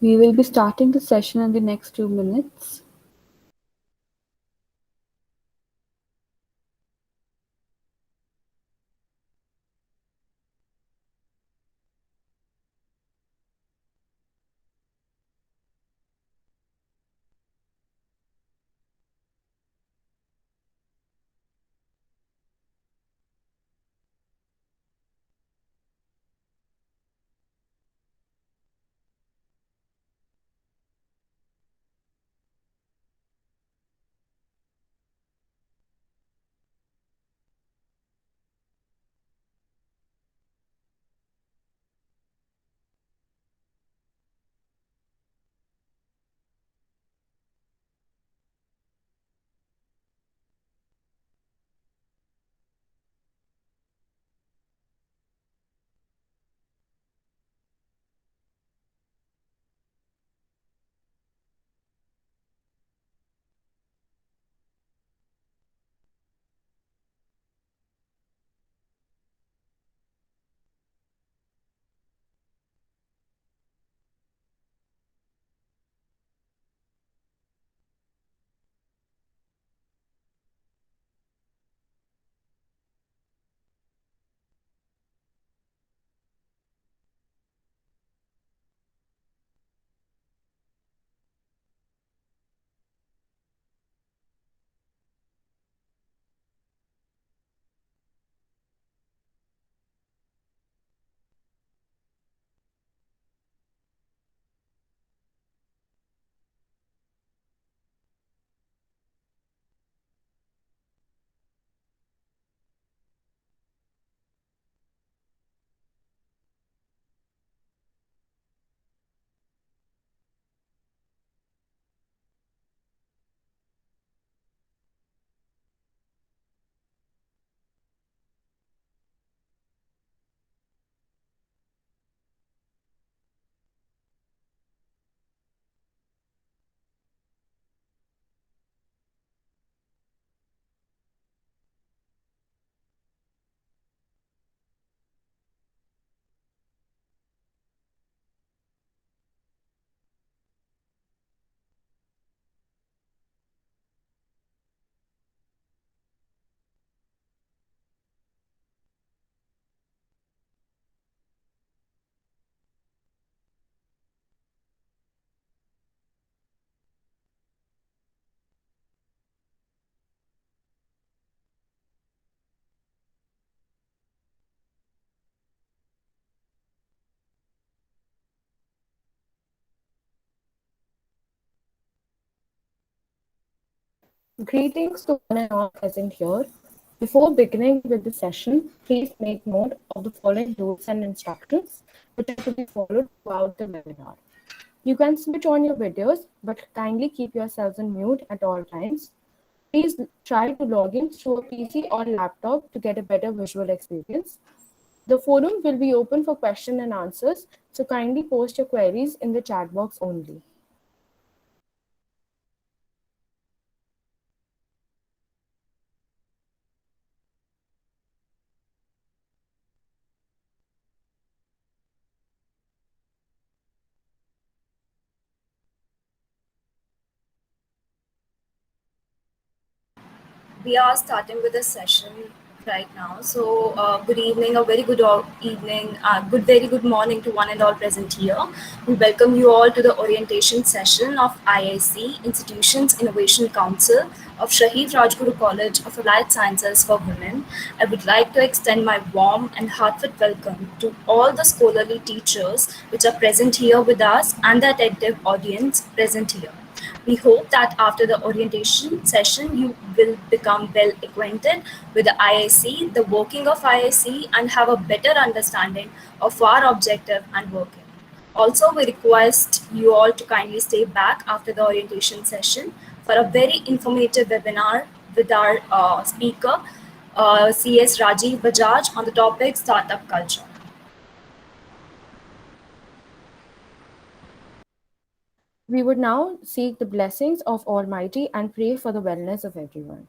We will be starting the session in the next 2 minutes. Greetings to one and all present here. Before beginning with the session, please make note of the following rules and instructions which are to be followed throughout the webinar. You can switch on your videos, but kindly keep yourselves on mute at all times. Please try to log in through a PC or laptop to get a better visual experience. The forum will be open for question and answers, so kindly post your queries in the chat box only. We are starting with a session right now. So, good evening, a very good evening, very good morning to one and all present here. We welcome you all to the orientation session of IIC Institutions Innovation Council of Shaheed Rajguru College of Applied Sciences for Women. I would like to extend my warm and heartfelt welcome to all the scholarly teachers which are present here with us and the attentive audience present here. We hope that after the orientation session, you will become well acquainted with the IIC, the working of IIC, and have a better understanding of our objective and working. Also, we request you all to kindly stay back after the orientation session for a very informative webinar with our speaker, CS Rajiv Bajaj, on the topic Startup Culture. We would now seek the blessings of Almighty and pray for the wellness of everyone.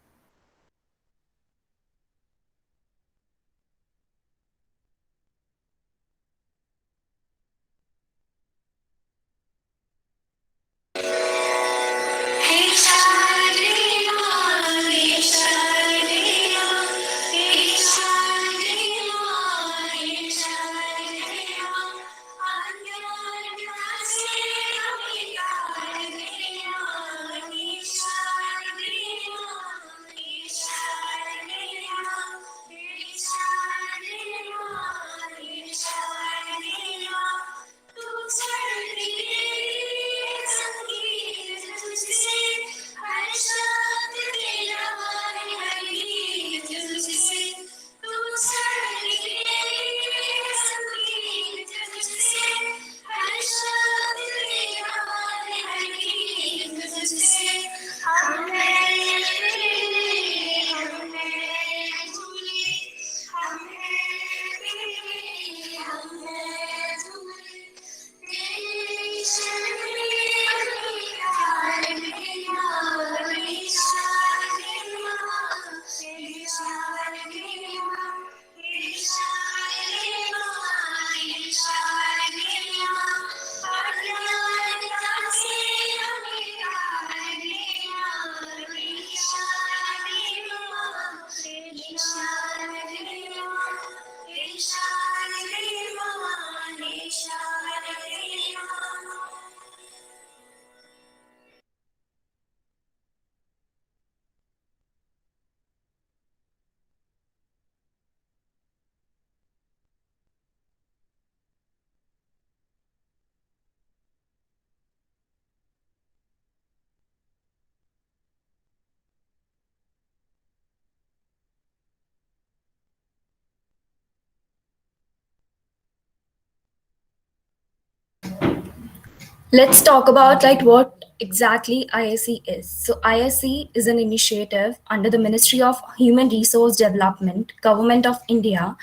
Let's talk about like what exactly IIC is. So IIC is an initiative under the Ministry of Human Resource Development, Government of India,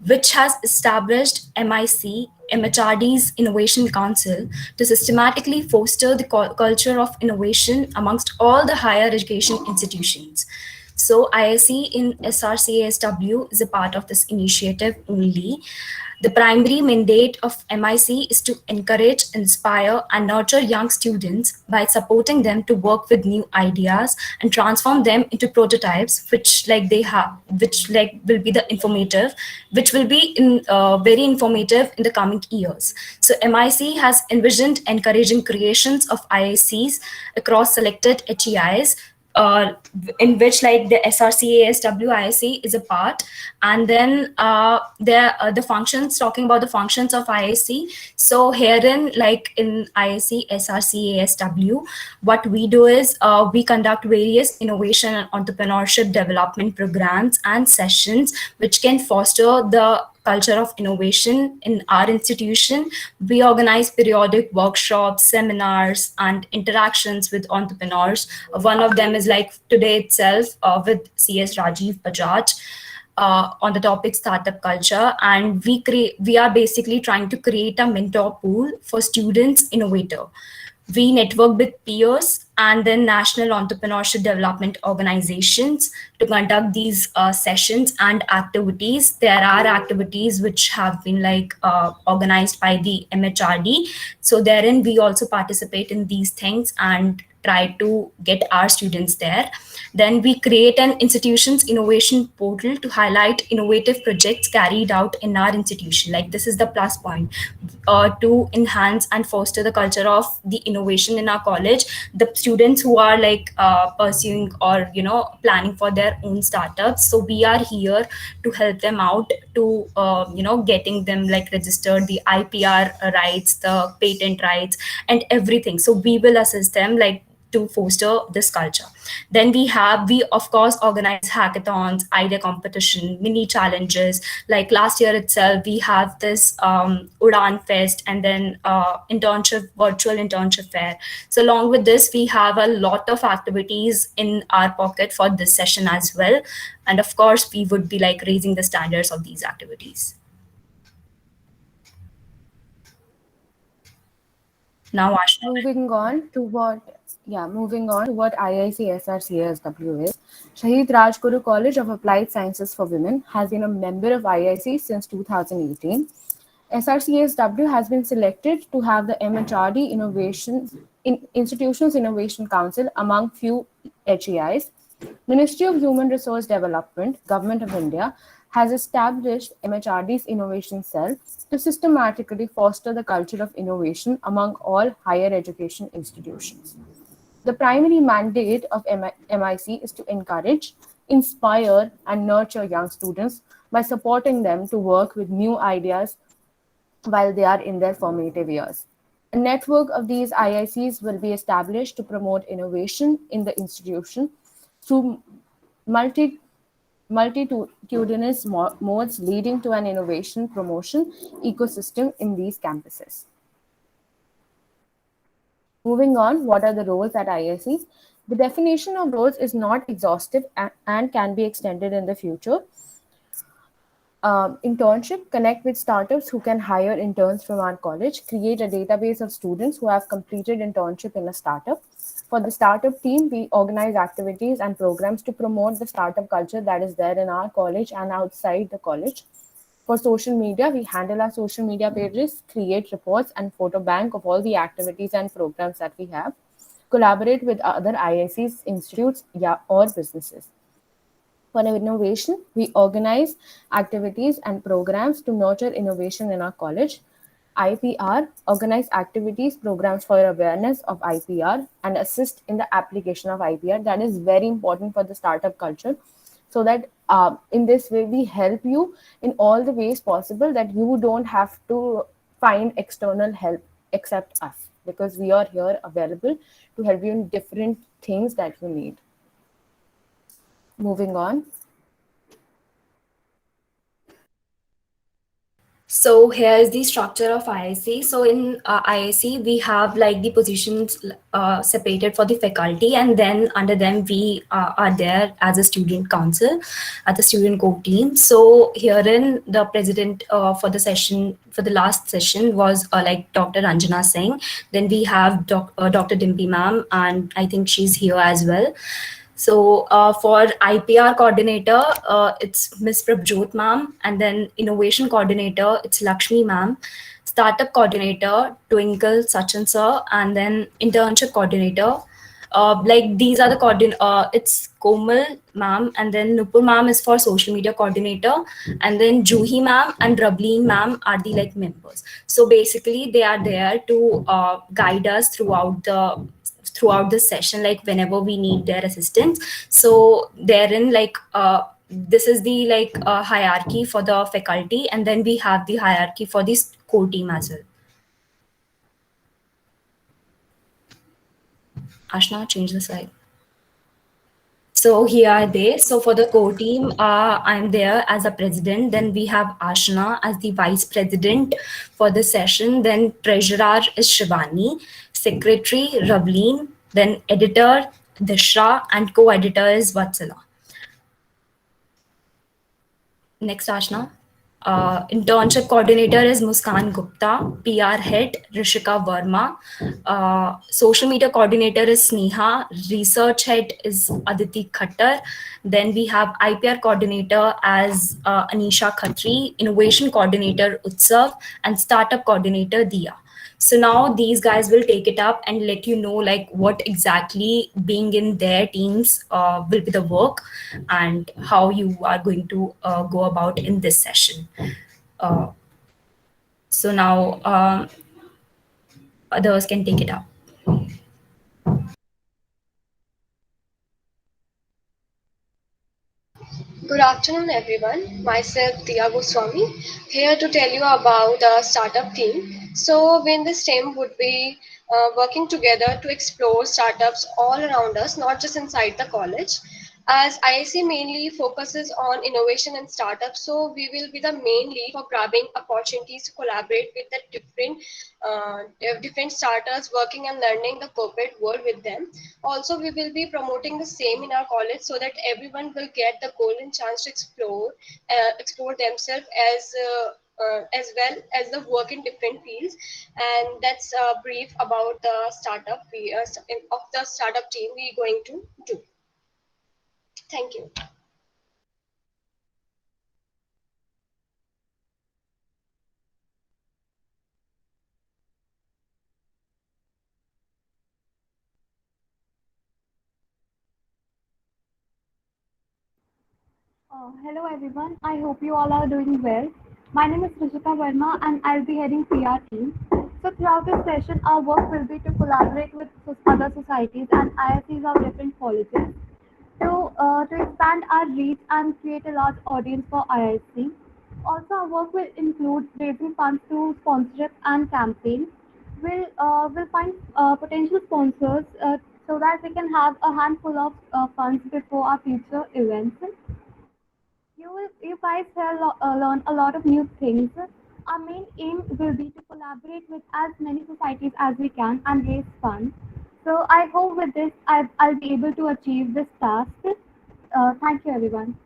which has established MIC, MHRD's Innovation Council, to systematically foster the culture of innovation amongst all the higher education institutions. So IIC in SRCASW is a part of this initiative only. The primary mandate of MIC is to encourage, inspire, and nurture young students by supporting them to work with new ideas and transform them into prototypes, which like they have, which like will be the informative, which will be in very informative in the coming years. So MIC has envisioned encouraging creations of IICs across selected HEIs, uh, in which like the SRCASW is a part, and then there the functions, talking about the functions of IIC. So herein, like in IIC-SRCASW, what we do is we conduct various innovation and entrepreneurship development programs and sessions which can foster the culture of innovation in our institution. We organize periodic workshops, seminars, and interactions with entrepreneurs. One of them is like today itself with CS Rajiv Bajaj on the topic startup culture, and we are basically trying to create a mentor pool for students innovator. We network with peers and then national entrepreneurship development organizations to conduct these sessions and activities. There are activities which have been like organized by the MHRD. So therein we also participate in these things and try to get our students there. Then we create an institution's innovation portal to highlight innovative projects carried out in our institution. Like this is the plus point to enhance and foster the culture of the innovation in our college. The students who are like pursuing or planning for their own startups, so we are here to help them out to getting them like registered, the IPR rights, the patent rights, and everything. So we will assist them like to foster this culture. Then we of course organize hackathons, idea competition, mini challenges. Like last year itself, we have this Udan Fest, and then virtual internship fair. So along with this, we have a lot of activities in our pocket for this session as well. And of course, we would be like raising the standards of these activities. Now, Ashna. Moving on to what IIC-SRCASW is. Shaheed Rajguru College of Applied Sciences for Women has been a member of IIC since 2018. SRCASW has been selected to have the MHRD Institutions Innovation Council among few HEIs. Ministry of Human Resource Development, Government of India, has established MHRD's Innovation Cell to systematically foster the culture of innovation among all higher education institutions. The primary mandate of MIC is to encourage, inspire, and nurture young students by supporting them to work with new ideas while they are in their formative years. A network of these IICs will be established to promote innovation in the institution through multitudinous modes, leading to an innovation promotion ecosystem in these campuses. Moving on, what are the roles at IIC? The definition of roles is not exhaustive and can be extended in the future. Internship, connect with startups who can hire interns from our college, create a database of students who have completed internship in a startup. For the startup team, we organize activities and programs to promote the startup culture that is there in our college and outside the college. For social media, we handle our social media pages, create reports and photo bank of all the activities and programs that we have, collaborate with other IICs, institutes, or businesses. For innovation, we organize activities and programs to nurture innovation in our college. IPR, organize activities, programs for awareness of IPR and assist in the application of IPR. That is very important for the startup culture. So that in this way, we help you in all the ways possible that you don't have to find external help except us, because we are here available to help you in different things that you need. Moving on. So here is the structure of IIC. So in IIC, we have like the positions separated for the faculty, and then under them we are there as a student council, at the student core team. So herein the president for the session, for the last session, was like Dr. Ranjana Singh. Then we have Dr. Dimpy ma'am, and I think she's here as well. So for IPR coordinator, it's Miss Prabjot ma'am, and then innovation coordinator, it's Lakshmi ma'am. Startup coordinator, Twinkle Sachin sir, and then internship coordinator. Like these are the it's Komal ma'am, and then Nupur ma'am is for social media coordinator, and then Juhi ma'am and Rableen ma'am are the like members. So basically, they are there to guide us throughout the session, like whenever we need their assistance. So therein, like this is the like hierarchy for the faculty, and then we have the hierarchy for this core team as well. Ashna, change the slide. So here are they. So for the core team, I'm there as a president. Then we have Ashna as the vice president for the session. Then treasurer is Shivani, secretary Ravleen, then editor Dishra, and co-editor is Vatsala. Next, Ashna. Internship coordinator is Muskan Gupta, PR head Rishika Verma, social media coordinator is Sneha, research head is Aditi Khattar. Then we have IPR coordinator as Anisha Khatri, innovation coordinator Utsav, and startup coordinator Dia. So now these guys will take it up and let you know like what exactly being in their teams will be the work, and how you are going to go about in this session. Uh, so now others can take it up. Good afternoon, everyone. Myself, Diya Goswami, here to tell you about the startup team. So, when this team would be working together to explore startups all around us, not just inside the college. As IIC mainly focuses on innovation and startups, so we will be the main lead for grabbing opportunities to collaborate with the different startups, working and learning the corporate world with them. Also, we will be promoting the same in our college so that everyone will get the golden chance to explore themselves as well as the work in different fields. And that's a brief about the startup of the startup team we're going to do. Thank you. Hello everyone, I hope you all are doing well. My name is Rishika Verma and I'll be heading PR team. So throughout this session, our work will be to collaborate with other societies and IICs of different colleges to expand our reach and create a large audience for IIC. Also, our work will include raising funds to sponsorship and campaigns. We'll find potential sponsors so that we can have a handful of funds before our future events. You guys have learn a lot of new things. Our main aim will be to collaborate with as many societies as we can and raise funds. So I hope with this I'll be able to achieve this task. Thank you, everyone.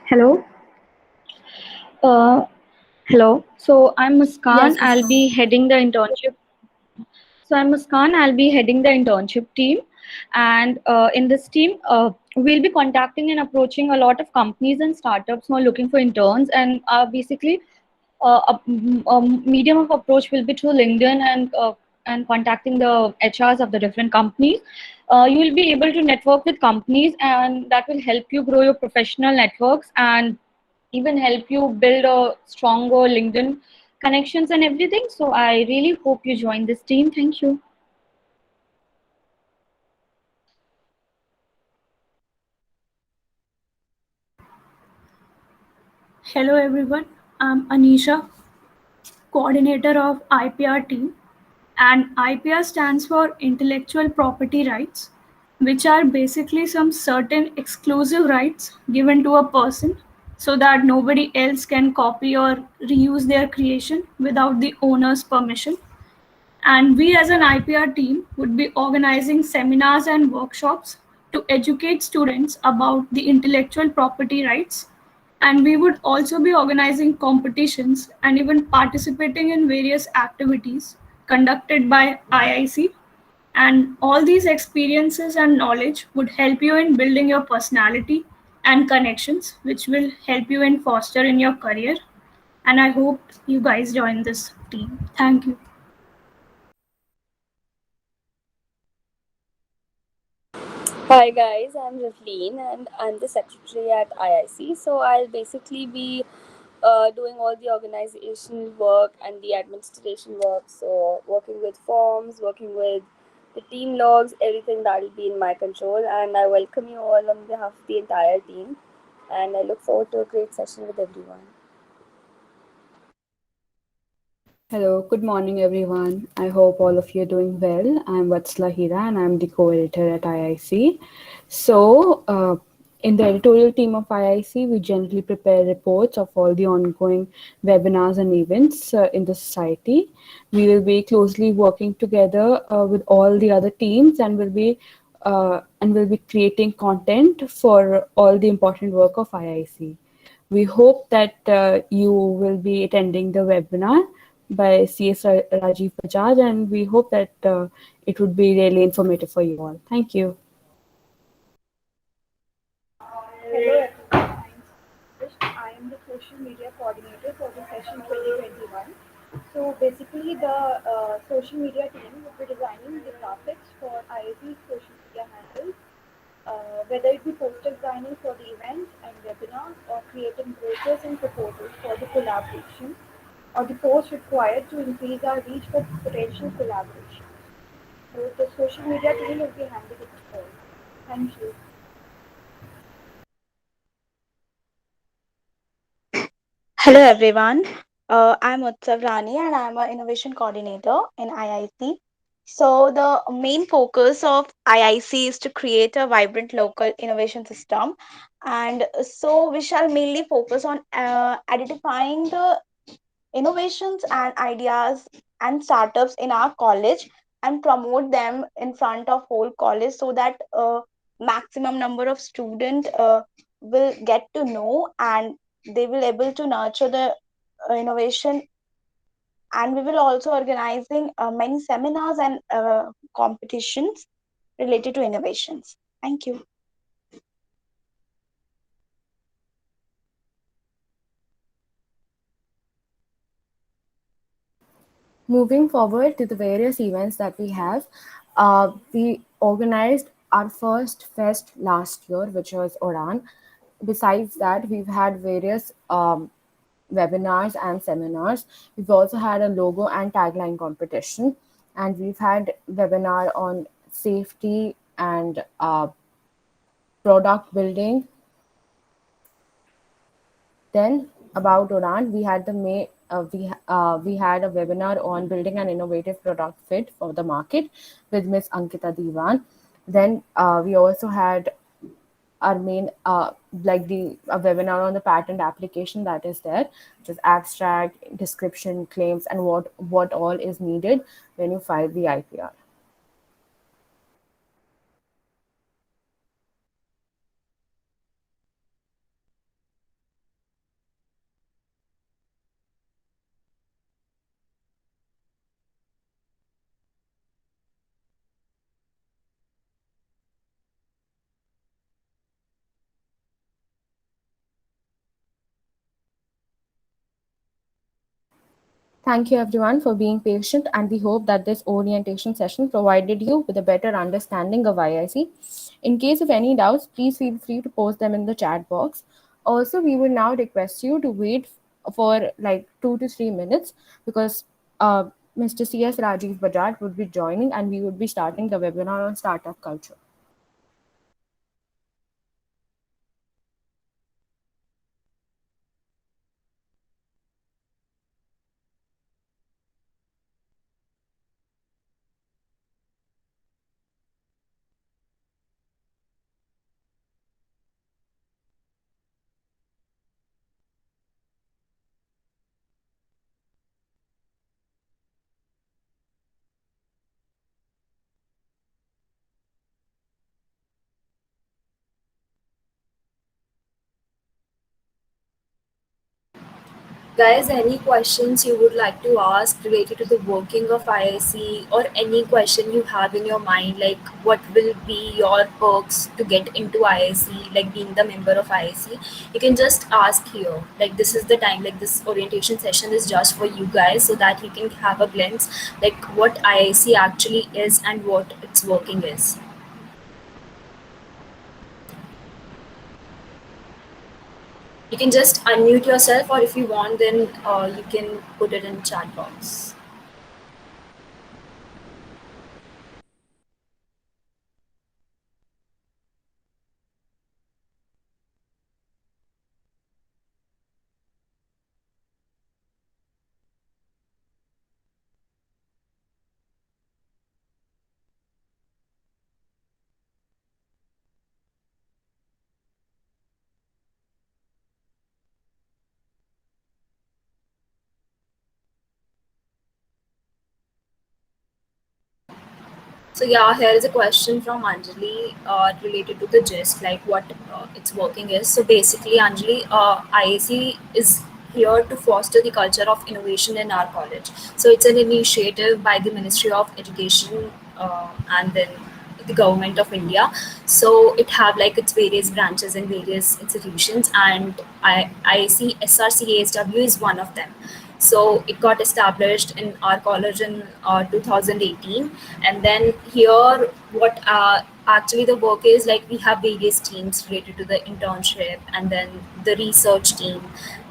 Hello. Uh, Hello. So I'm Muskan. Yes, I'll Muskan. be heading the internship. So I'm Muskan. I'll be heading the internship team, and in this team, we'll be contacting and approaching a lot of companies and startups who are looking for interns. And basically, a medium of approach will be through LinkedIn and contacting the HRs of the different companies. You will be able to network with companies, and that will help you grow your professional networks and even help you build a stronger LinkedIn connections and everything. So I really hope you join this team. Thank you. Hello everyone, I'm Anisha, coordinator of IPR team, and IPR stands for Intellectual Property Rights, which are basically some certain exclusive rights given to a person so that nobody else can copy or reuse their creation without the owner's permission. And we, as an IPR team, would be organizing seminars and workshops to educate students about the intellectual property rights. And we would also be organizing competitions and even participating in various activities conducted by IIC. And all these experiences and knowledge would help you in building your personality and connections, which will help you in foster in your career. And I hope you guys join this team. Thank you. Hi guys, I'm Rivleen and I'm the secretary at IIC. So I'll basically be doing all the organizational work and the administration work. So working with forms, working with the team logs, everything that will be in my control. And I welcome you all on behalf of the entire team. And I look forward to a great session with everyone. Hello, good morning everyone. I hope all of you are doing well. I'm Vatsla Hira and I'm the co-editor at IIC. In the editorial team of IIC, we generally prepare reports of all the ongoing webinars and events in the society. We will be closely working together with all the other teams and will be creating content for all the important work of IIC. We hope that you will be attending the webinar by CS Rajiv Bajaj, and we hope that it would be really informative for you all. Thank you. Hello everyone, I am the social media coordinator for the session 2021. So basically the social media team will be designing the graphics for IIT's social media handles, whether it be poster designing for the events and webinars or creating brochures and proposals for the collaboration or the posts required to increase our reach for potential collaboration. So the social media team will be handling it all. Thank you. Hello everyone. I'm Utsav Rani and I'm an innovation coordinator in IIC. So the main focus of IIC is to create a vibrant local innovation system, and so we shall mainly focus on identifying the innovations and ideas and startups in our college and promote them in front of whole college so that maximum number of students will get to know and they will able to nurture the innovation. And we will also organizing many seminars and competitions related to innovations. Thank you. Moving forward to the various events that we have, we organized our first fest last year, which was Oran. Besides that, we've had various webinars and seminars. We've also had a logo and tagline competition, and we've had webinar on safety and product building. Then about Udan, we had we had a webinar on building an innovative product fit for the market with Miss Ankita Diwan. Then we also had our main like the a webinar on the patent application that is there, which is abstract, description, claims, and what all is needed when you file the IPR. Thank you everyone for being patient, and we hope that this orientation session provided you with a better understanding of IIC. In case of any doubts, please feel free to post them in the chat box. Also, we will now request you to wait for like 2 to 3 minutes because Mr. CS Rajiv Bajaj would be joining and we would be starting the webinar on startup culture. Guys, any questions you would like to ask related to the working of IIC, or any question you have in your mind, like what will be your perks to get into IIC, like being the member of IIC, you can just ask here. Like this is the time, like this orientation session is just for you guys so that you can have a glimpse like what IIC actually is and what its working is. You can just unmute yourself, or if you want, then you can put it in chat box. So yeah, here is a question from Anjali related to the gist, like what its working is. So basically, Anjali, IAC is here to foster the culture of innovation in our college. So it's an initiative by the Ministry of Education and then the government of India. So it have like its various branches and various institutions, and IIC-SRCASW is one of them. So it got established in our college in 2018, and then here what actually the work is, like we have various teams related to the internship, and then the research team,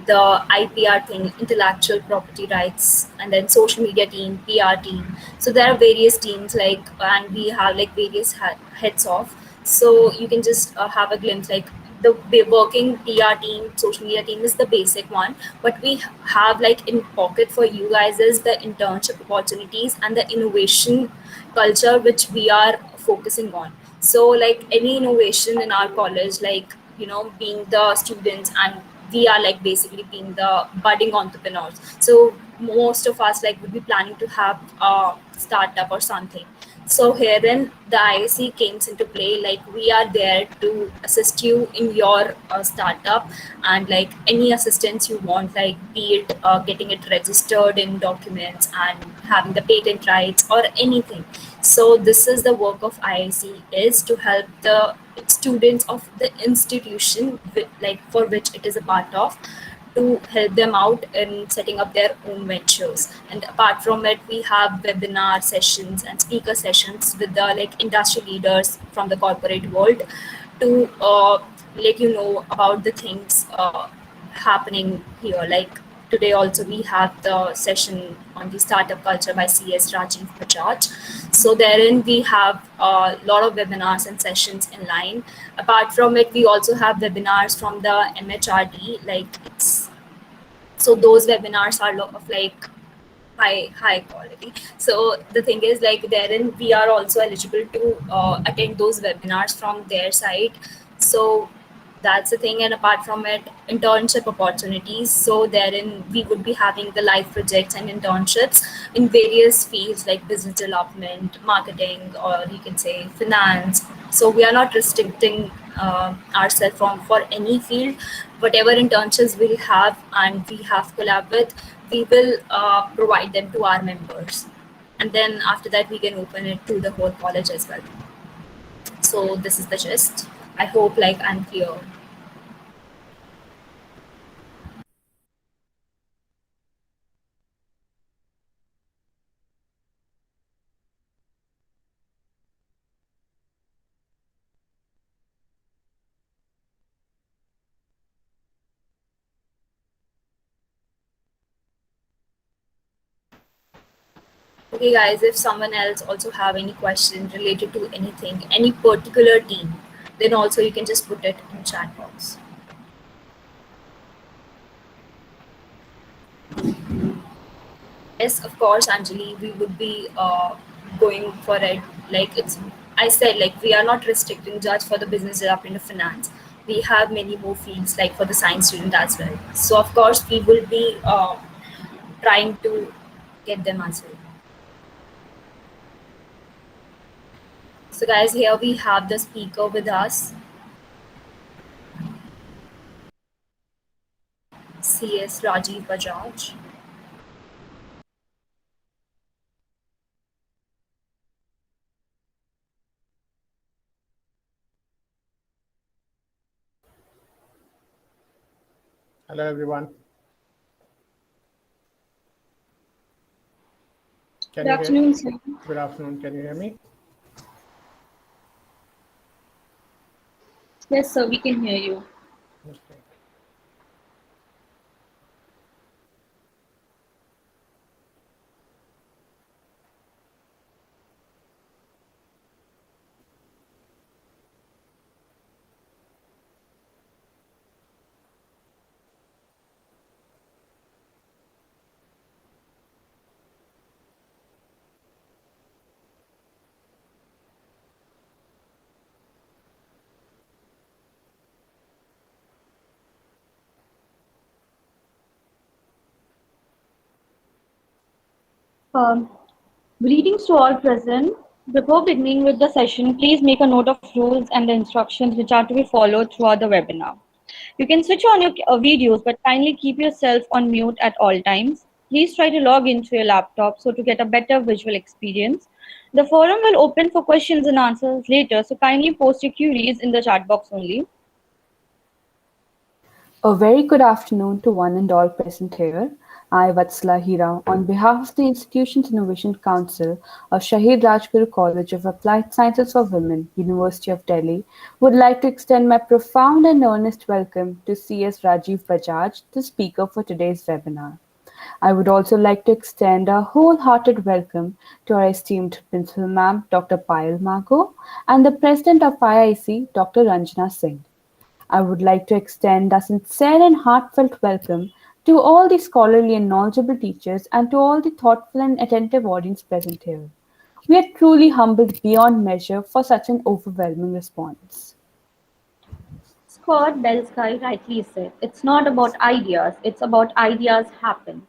the IPR thing, intellectual property rights, and then social media team, PR team. So there are various teams, like, and we have like various heads of. So you can just have a glimpse, like the working PR team, social media team is the basic one. But we have like in pocket for you guys is the internship opportunities and the innovation culture which we are focusing on. So like any innovation in our college, like being the students, and we are like basically being the budding entrepreneurs. So most of us like would be planning to have a startup or something. So here then the IIC comes into play. Like we are there to assist you in your startup, and like any assistance you want, like be it getting it registered in documents and having the patent rights or anything. So this is the work of IIC, is to help the students of the institution like for which it is a part of, to help them out in setting up their own ventures. And apart from it, we have webinar sessions and speaker sessions with the like industry leaders from the corporate world to let you know about the things happening here. Like today also we have the session on the startup culture by CS Rajiv Bajaj. So therein we have a lot of webinars and sessions in line. Apart from it, we also have webinars from the MHRD. Like it's, so those webinars are of like high quality. So the thing is, like therein we are also eligible to attend those webinars from their side. So that's the thing. And apart from it, internship opportunities. So therein we would be having the live projects and internships in various fields like business development, marketing, or you can say finance. So we are not restricting ourselves from for any field. Whatever internships we'll have and we have collab with, we will provide them to our members. And then after that, we can open it to the whole college as well. So this is the gist. I hope like I'm clear. Okay, guys, if someone else also have any question related to anything, any particular team, then also you can just put it in chat box. Yes, of course, Anjali, we would be going for it. Like it's, I said, like we are not restricting just for the business development of finance. We have many more fields, like for the science student as well. So of course, we will be trying to get them as well. So guys, here we have the speaker with us. CS Rajiv Bajaj. Hello, everyone. Can Good you hear me? afternoon, sir. Good afternoon. Can you hear me? Yes, sir, we can hear you. Okay. Um, Greetings to all present. Before beginning with the session, please make a note of rules and the instructions which are to be followed throughout the webinar. You can switch on your videos, but kindly keep yourself on mute at all times. Please try to log into your laptop so to get a better visual experience. The forum will open for questions and answers later, so kindly post your queries in the chat box only. A very good afternoon to one and all present here. I, Vatsala Hira, on behalf of the Institution's Innovation Council of Shaheed Rajguru College of Applied Sciences for Women, University of Delhi, would like to extend my profound and earnest welcome to CS Rajiv Bajaj, the speaker for today's webinar. I would also like to extend a wholehearted welcome to our esteemed Principal Ma'am, Dr. Payal Mago, and the President of IIC, Dr. Ranjana Singh. I would like to extend a sincere and heartfelt welcome to all the scholarly and knowledgeable teachers and to all the thoughtful and attentive audience present here. We are truly humbled beyond measure for such an overwhelming response. Scott Belsky rightly said, it's not about ideas, it's about ideas happen.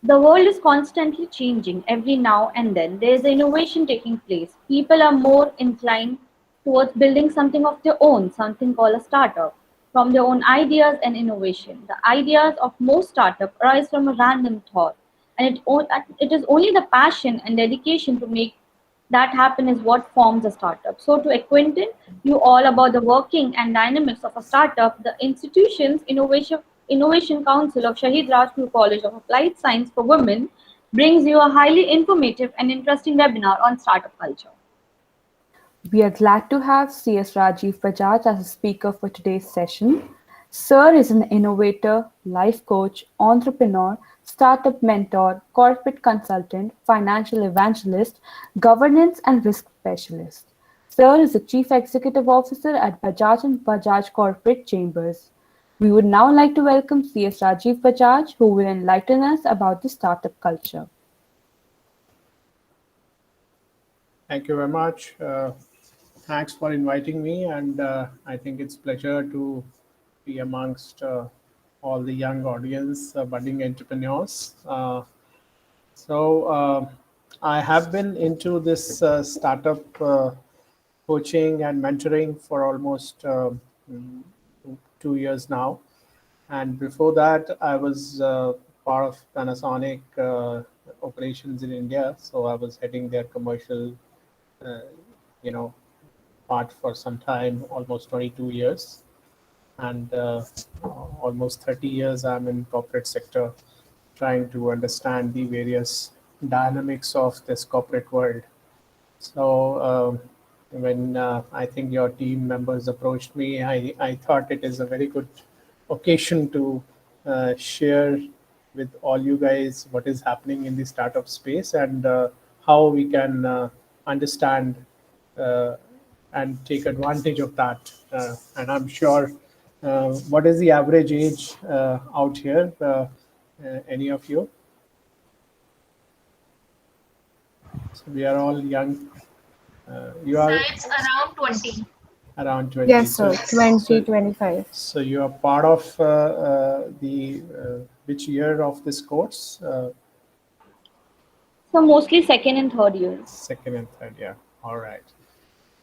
The world is constantly changing every now and then. There is innovation taking place. People are more inclined towards building something of their own, something called a startup, from their own ideas and innovation. The ideas of most startups arise from a random thought, and it is only the passion and dedication to make that happen is what forms a startup. So, to acquainted you all about the working and dynamics of a startup, the institution's Innovation Council of Shaheed Rajguru College of Applied Science for Women brings you a highly informative and interesting webinar on startup culture. We are glad to have CS Rajiv Bajaj as a speaker for today's session. Sir is an innovator, life coach, entrepreneur, startup mentor, corporate consultant, financial evangelist, governance and risk specialist. Sir is the Chief Executive Officer at Bajaj and Bajaj Corporate Chambers. We would now like to welcome CS Rajiv Bajaj, who will enlighten us about the startup culture. Thank you very much. Thanks for inviting me, and I think it's a pleasure to be amongst all the young audience, budding entrepreneurs. So I have been into this startup coaching and mentoring for almost 2 years now. And before that, I was part of Panasonic operations in India. So I was heading their commercial, uh, you know, part for some time, almost 22 years. And almost 30 years I'm in corporate sector, trying to understand the various dynamics of this corporate world. So when I think your team members approached me, I thought it is a very good occasion to share with all you guys what is happening in the startup space and how we can understand uh, and take advantage of that. And I'm sure, what is the average age out here? Any of you? So we are all young. You Sir, are it's around 20. around 20. Yes, So, sir. 20, so, 25. so you are part of the which year of this course? So, mostly second and third years. Second and third, yeah. All right.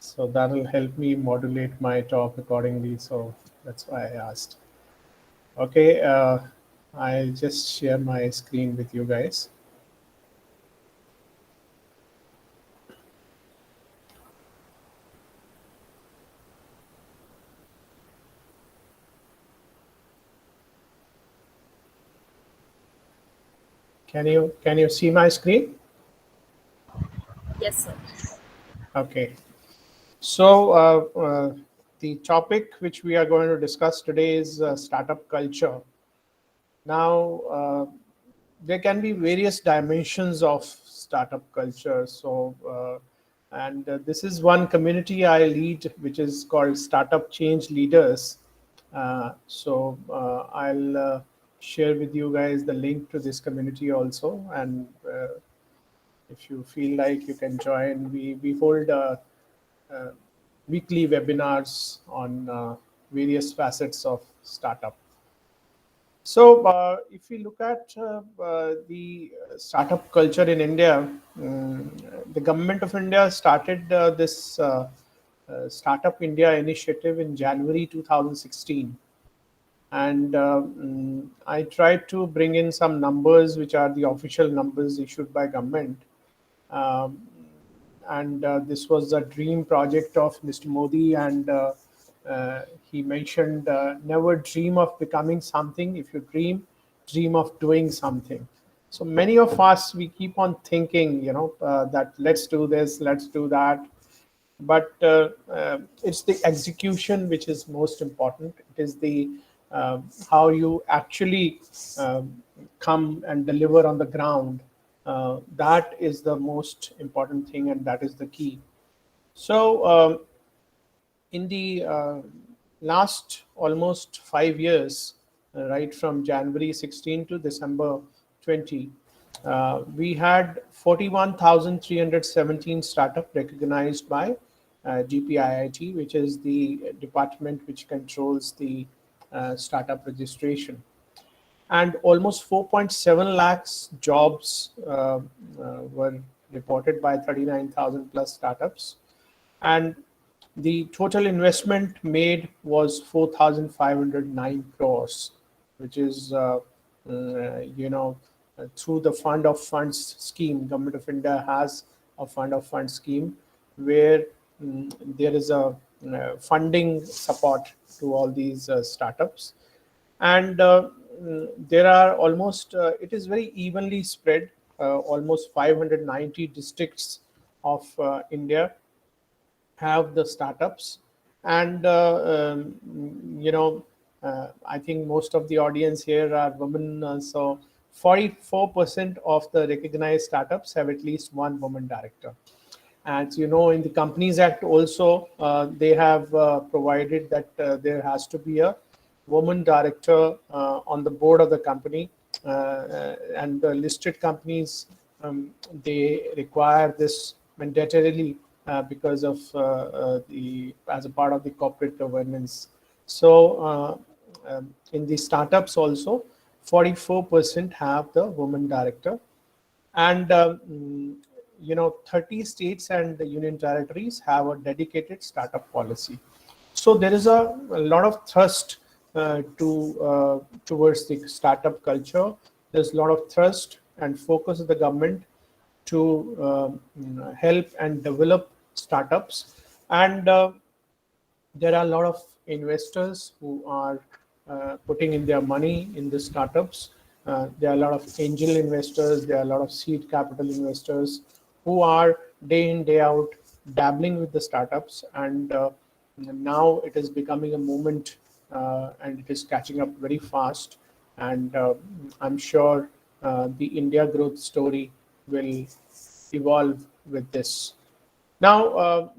So that will help me modulate my talk accordingly. So that's why I asked. Okay, I'll just share my screen with you guys. Can you see my screen? Yes, sir. Okay. So the topic which we are going to discuss today is startup culture. Now, there can be various dimensions of startup culture. And this is one community I lead, which is called Startup Change Leaders. I'll share with you guys the link to this community also. And if you feel like you can join, we hold uh, weekly webinars on various facets of startup. So, if we look at the startup culture in India, the government of India started this Startup India initiative in January 2016. And I tried to bring in some numbers, which are the official numbers issued by government. Um, and This was a dream project of Mr. Modi, and he mentioned, never dream of becoming something. If you dream of doing something. So many of us, we keep on thinking, that let's do this, let's do that. But it's the execution which is most important. It is the how you actually come and deliver on the ground. That is the most important thing, and that is the key. So, in the last almost 5 years, right from January 16 to December 20, we had 41,317 startup recognized by GPIIT, which is the department which controls the startup registration. And almost 4.7 lakhs jobs were reported by 39,000 plus startups. And the total investment made was 4,509 crores, which is, through the Fund of Funds scheme. Government of India has a Fund of Funds scheme where there is a funding support to all these startups. And there are almost, it is very evenly spread, almost 590 districts of India have the startups. And I think most of the audience here are women, so 44% of the recognized startups have at least one woman director. As you know, in the Companies Act also, they have provided that there has to be a woman director on the board of the company. And the listed companies, they require this mandatorily because of the as a part of the corporate governance. So, in the startups also, 44% have the woman director. And 30 states and the union territories have a dedicated startup policy. So there is a lot of thrust towards the startup culture. There's a lot of thrust and focus of the government to help and develop startups. And there are a lot of investors who are putting in their money in the startups. There are a lot of angel investors, there are a lot of seed capital investors who are day in, day out dabbling with the startups. And now it is becoming a movement, and it is catching up very fast. And I'm sure the India growth story will evolve with this. Now,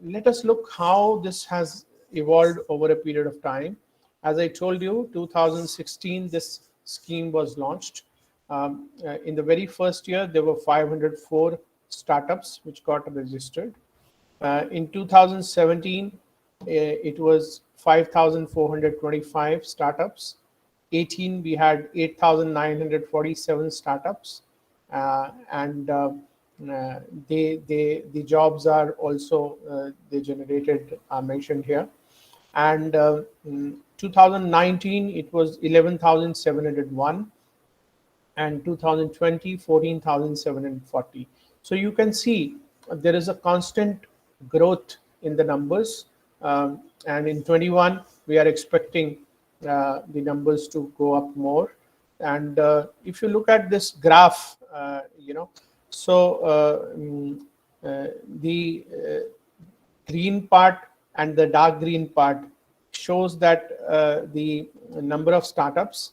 let us look how this has evolved over a period of time. As I told you, 2016, this scheme was launched. In the very first year, there were 504 startups which got registered. In 2017, it was 5,425 startups. 18, we had 8,947 startups. And the jobs are also they generated are mentioned here. And 2019 it was 11,701, and 2020 14,740. So you can see there is a constant growth in the numbers, and in 21 we are expecting the numbers to go up more. And if you look at this graph, so the green part and the dark green part shows that the number of startups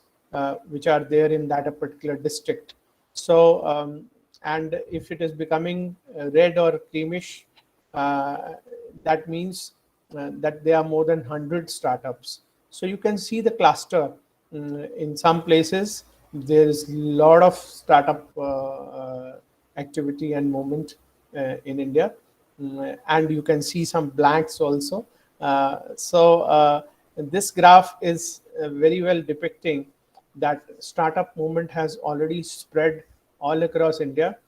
which are there in that a particular district. So and if it is becoming red or creamish, that means that there are more than 100 startups. So you can see the cluster. In some places there is a lot of startup activity and movement in India. And you can see some blanks also. So this graph is very well depicting that startup movement has already spread all across India,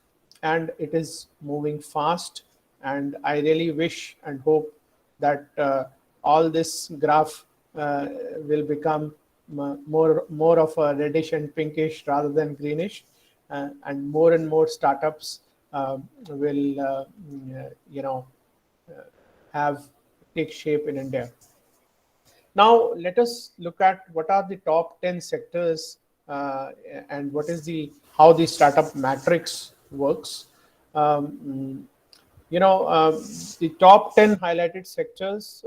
and it is moving fast. And I really wish and hope that all this graph will become more of a reddish and pinkish rather than greenish, and more startups will have take shape in India. Now let us look at what are the top 10 sectors, and what is the how the startup matrix works. Um, the top 10 highlighted sectors,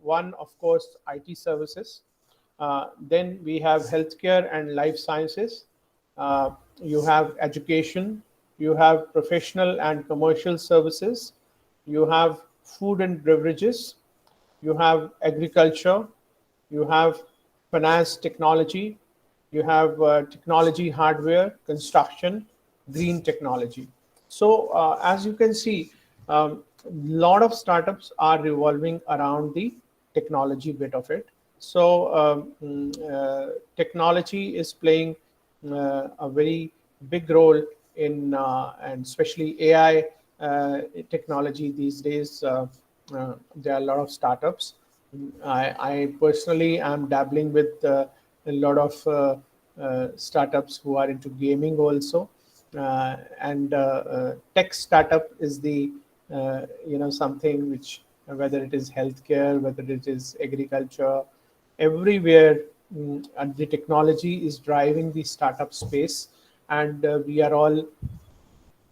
one of course IT services, then we have healthcare and life sciences, uh, you have education, you have professional and commercial services, you have food and beverages, you have agriculture, you have finance technology, you have technology hardware, construction, green technology. So as you can see, a lot of startups are revolving around the technology bit of it. So technology is playing a very big role in, and especially AI technology these days. There are a lot of startups. I personally am dabbling with a lot of startups who are into gaming also, and tech startup is the something which, whether it is healthcare, whether it is agriculture, everywhere, and the technology is driving the startup space, and we are all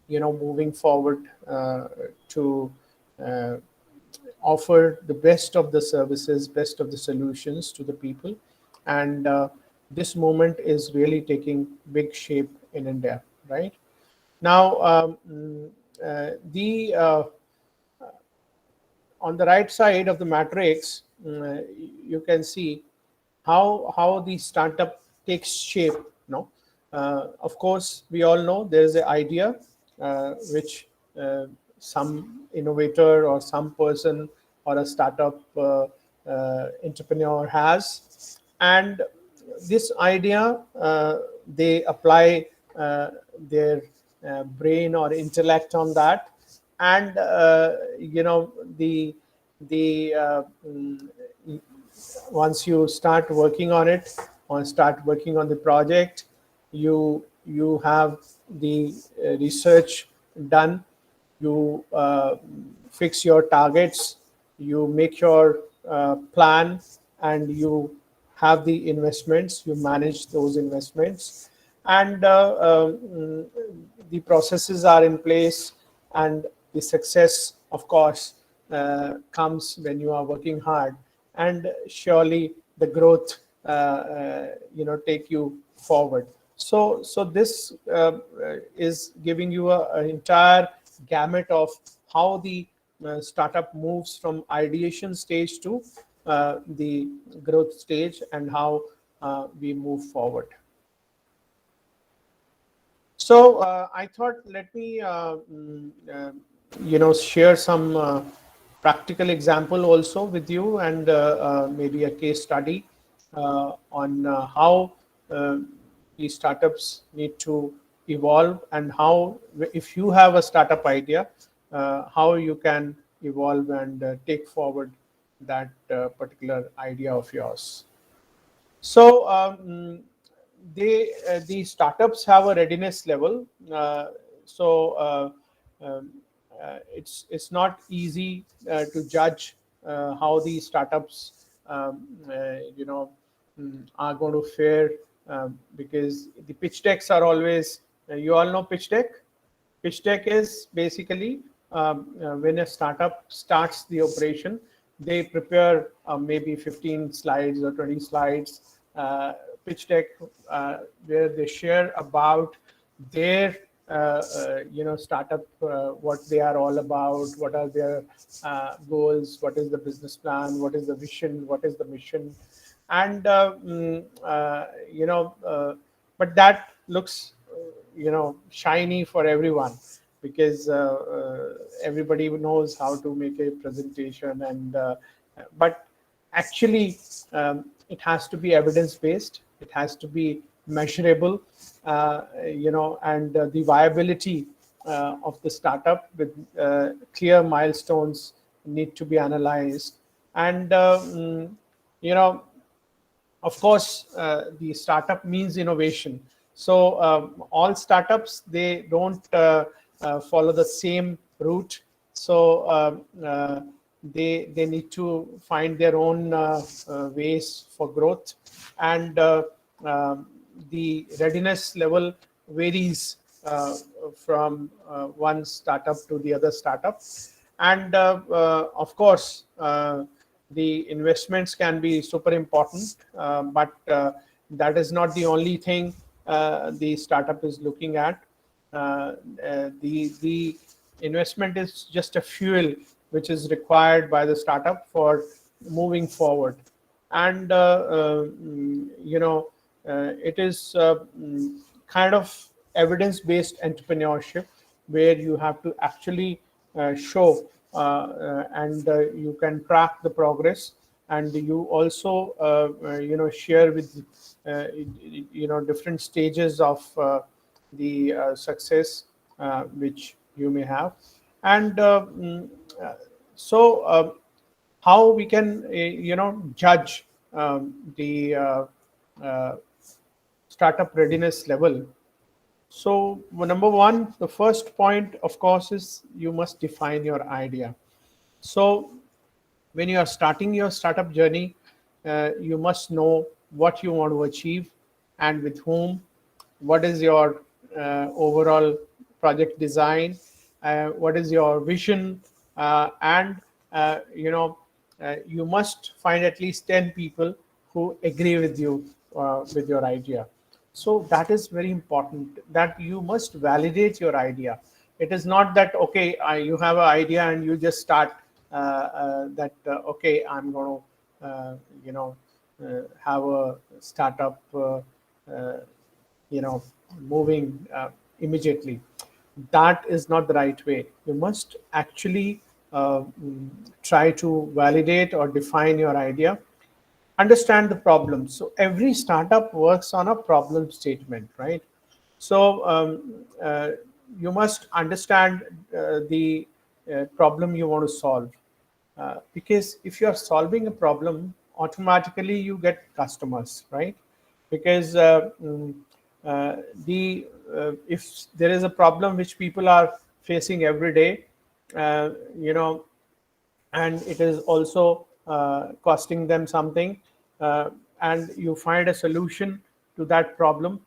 moving forward to uh, offer the best of the services, best of the solutions to the people. And this movement is really taking big shape in India, right? Now, the on the right side of the matrix, you can see how the startup takes shape. No, of course, we all know there is an idea which some innovator or some person or a startup entrepreneur has, and this idea they apply their brain or intellect on that, and the once you start working on it or start working on the project, you have the research done, you fix your targets, you make your plan, and you have the investments, you manage those investments, and the processes are in place, and the success of course comes when you are working hard, and surely the growth take you forward. So this is giving you an entire gamut of how the startup moves from ideation stage to the growth stage, and how we move forward. So I thought, let me share some practical example also with you, and maybe a case study on how these startups need to evolve, and how, if you have a startup idea, how you can evolve and take forward that particular idea of yours. So the startups have a readiness level. So it's not easy to judge how these startups are going to fare, because the pitch decks are always, you all know pitch deck. Pitch deck is basically when a startup starts the operation, they prepare maybe 15 slides or 20 slides pitch deck, where they share about their startup, what they are all about, what are their goals, what is the business plan, what is the vision, what is the mission, and but that looks shiny for everyone, because everybody knows how to make a presentation, and but actually it has to be evidence based, it has to be measurable, and the viability of the startup with clear milestones need to be analyzed. And you know of course, the startup means innovation. So all startups, they don't follow the same route. So they need to find their own ways for growth, and the readiness level varies from one startup to the other startup. And of course, the investments can be super important, but that is not the only thing the startup is looking at. The investment is just a fuel which is required by the startup for moving forward. And it is kind of evidence-based entrepreneurship, where you have to actually show and you can track the progress, and you also share with different stages of the success which you may have. And so how we can judge the uh, startup readiness level. So number one, the first point, of course, is you must define your idea. So when you are starting your startup journey, you must know what you want to achieve and with whom. What is your overall project design? What is your vision? And you must find at least 10 people who agree with you with your idea. So that is very important, that you must validate your idea. It is not that, okay, you have an idea and you just start okay, I'm going to have a startup uh, moving immediately. That is not the right way. You must actually try to validate or define your idea, understand the problem. So every startup works on a problem statement, right? So you must understand the problem you want to solve, because if you are solving a problem, automatically you get customers, right? Because the if there is a problem which people are facing every day, uh, you know and it is also costing them something, uh, and you find a solution to that problem,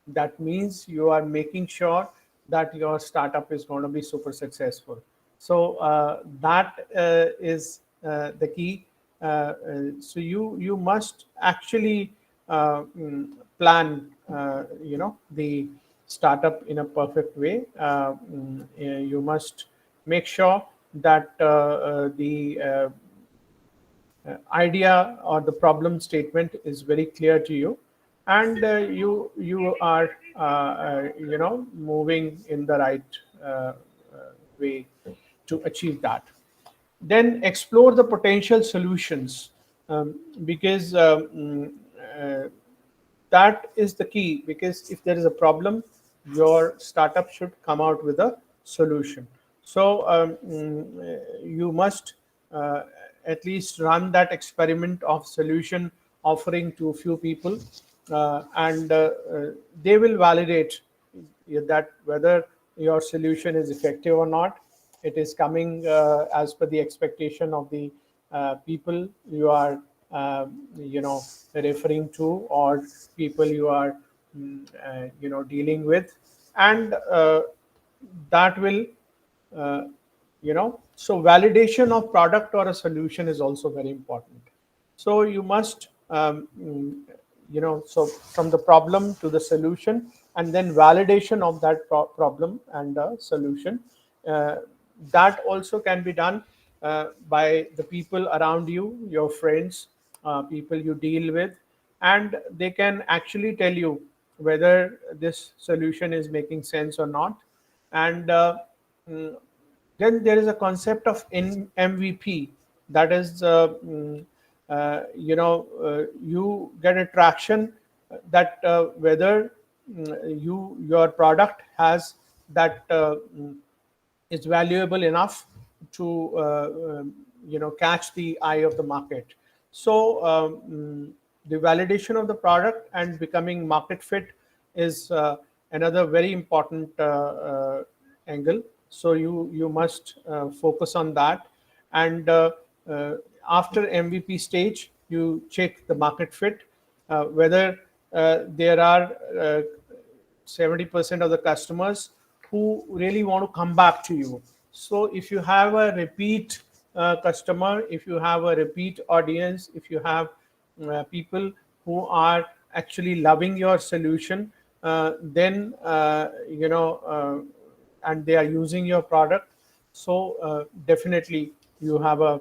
that means you are making sure that your startup is going to be super successful. So that is the key. So you must actually plan the startup in a perfect way. You must make sure that the idea or the problem statement is very clear to you, and you are moving in the right way to achieve that. Then explore the potential solutions, because that is the key. Because if there is a problem, your startup should come out with a solution. So you must at least run that experiment of solution offering to few people, and they will validate that whether your solution is effective or not. It is coming as per the expectation of the people you are referring to, or people you are dealing with, and that will uh, so validation of product or a solution is also very important. So you must so from the problem to the solution, and then validation of that problem and solution, uh, that also can be done by the people around you, your friends, people you deal with, and they can actually tell you whether this solution is making sense or not. And mm, then there is a concept of MVP. That is, you get a traction that whether your product has that is valuable enough to catch the eye of the market. So the validation of the product and becoming market fit is another very important angle. So you must focus on that, and uh, after MVP stage, you check the market fit, whether there are 70% of the customers who really want to come back to you. So if you have a repeat customer, if you have a repeat audience, if you have people who are actually loving your solution, then and they are using your product, so definitely you have a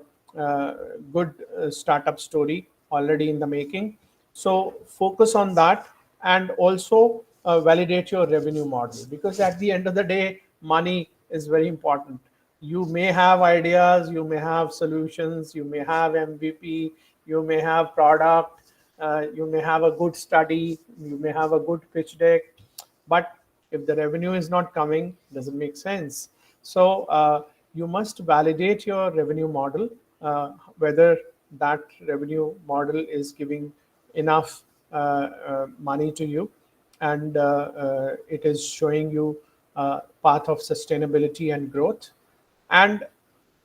good startup story already in the making. So focus on that, and also validate your revenue model, because at the end of the day, money is very important. You may have ideas, you may have solutions, you may have MVP, you may have product, you may have a good study, you may have a good pitch deck, but if the revenue is not coming, doesn't make sense. So you must validate your revenue model, whether that revenue model is giving enough money to you, and it is showing you path of sustainability and growth. And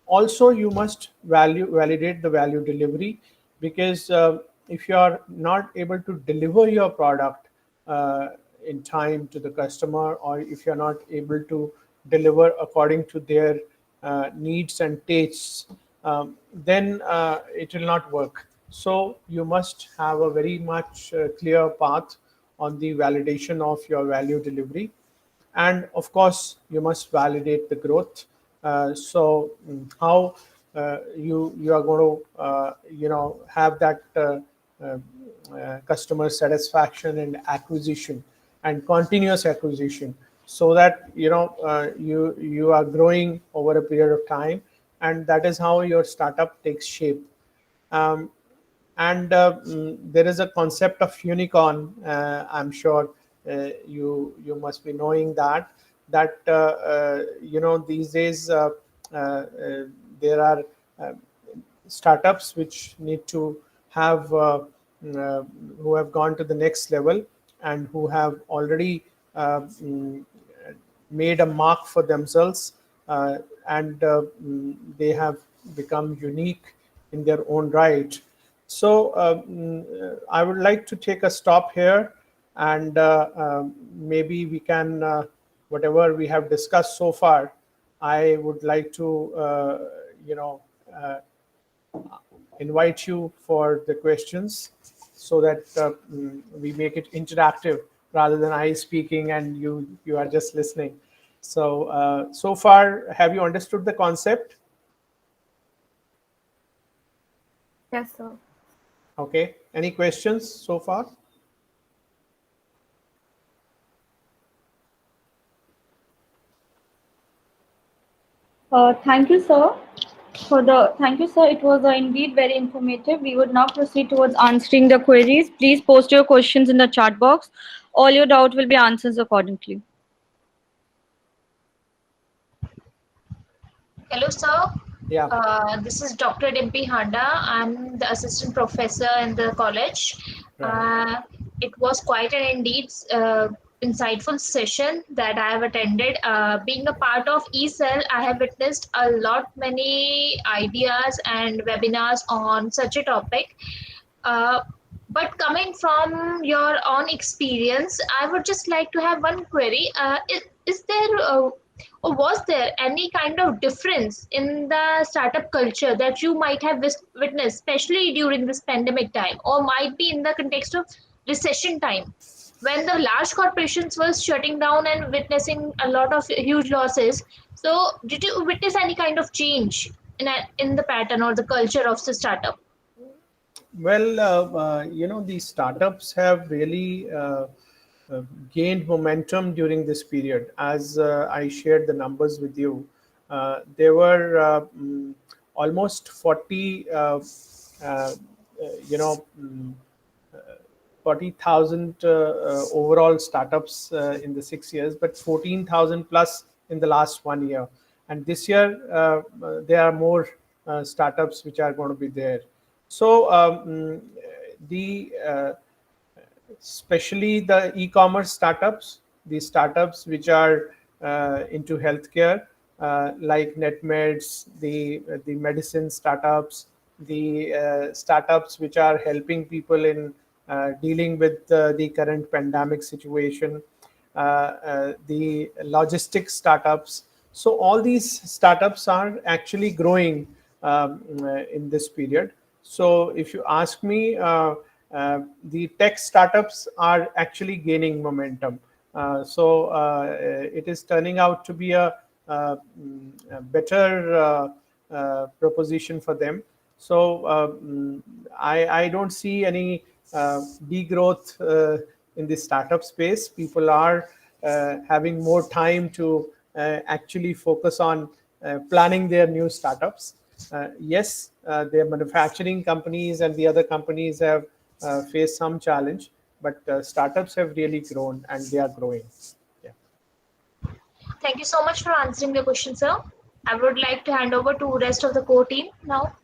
also you must validate the value delivery, because if you are not able to deliver your product in time to the customer, or if you're not able to deliver according to their needs and tastes, then it will not work. So you must have a very much clear path on the validation of your value delivery. And of course you must validate the growth. So how you are going to have that customer satisfaction and acquisition and continuous acquisition, so that you are growing over a period of time, and that is how your startup takes shape. um, and there is a concept of unicorn. I'm sure you must be knowing that these days there are uh, startups which need to have uh, who have gone to the next level, and who have already made a mark for themselves, and they have become unique in their own right. So I would like to take a stop here, and maybe we can, whatever we have discussed so far, I would like to, uh, invite you for the questions, so that we make it interactive rather than I speaking and you are just listening. So so far, have you understood the concept? Yes, sir. Okay. Any questions so far? Thank you, sir. Thank you, sir. It was indeed very informative. We would now proceed towards answering the queries. Please post your questions in the chat box. All your doubt will be answered accordingly. Hello, sir. Yeah. This is Dr. Dimpi Handa. I'm the assistant professor in the college. Right. It was quite an indeed insightful session that I have attended. Being a part of eCell, I have witnessed a lot many ideas and webinars on such a topic. Uh, but coming from your own experience, I would just like to have one query. Is there or was there any kind of difference in the startup culture that you might have witnessed, especially during this pandemic time, or might be in the context of recession time, when the large corporations were shutting down and witnessing a lot of huge losses? So, did you witness any kind of change in the pattern or the culture of the startup? Well, the startups have really uh, gained momentum during this period. As I shared the numbers with you, there were almost 40, uh, you know, mm, 40,000 overall startups in the 6 years, but 14,000 plus in the last 1 year. And this year, there are more startups which are going to be there. So the especially the e-commerce startups, the startups which are into healthcare, like NetMeds, the medicine startups, the startups which are helping people in dealing with the current pandemic situation, the logistics startups. So all these startups are actually growing in this period. So if you ask me, the tech startups are actually gaining momentum. It is turning out to be a better proposition for them. So I don't see any degrowth in the startup space. People are having more time to actually focus on planning their new startups. Yes, their manufacturing companies and the other companies have faced some challenge, but startups have really grown and they are growing. Yeah. Thank you so much for answering the question, sir. I would like to hand over to rest of the core team now.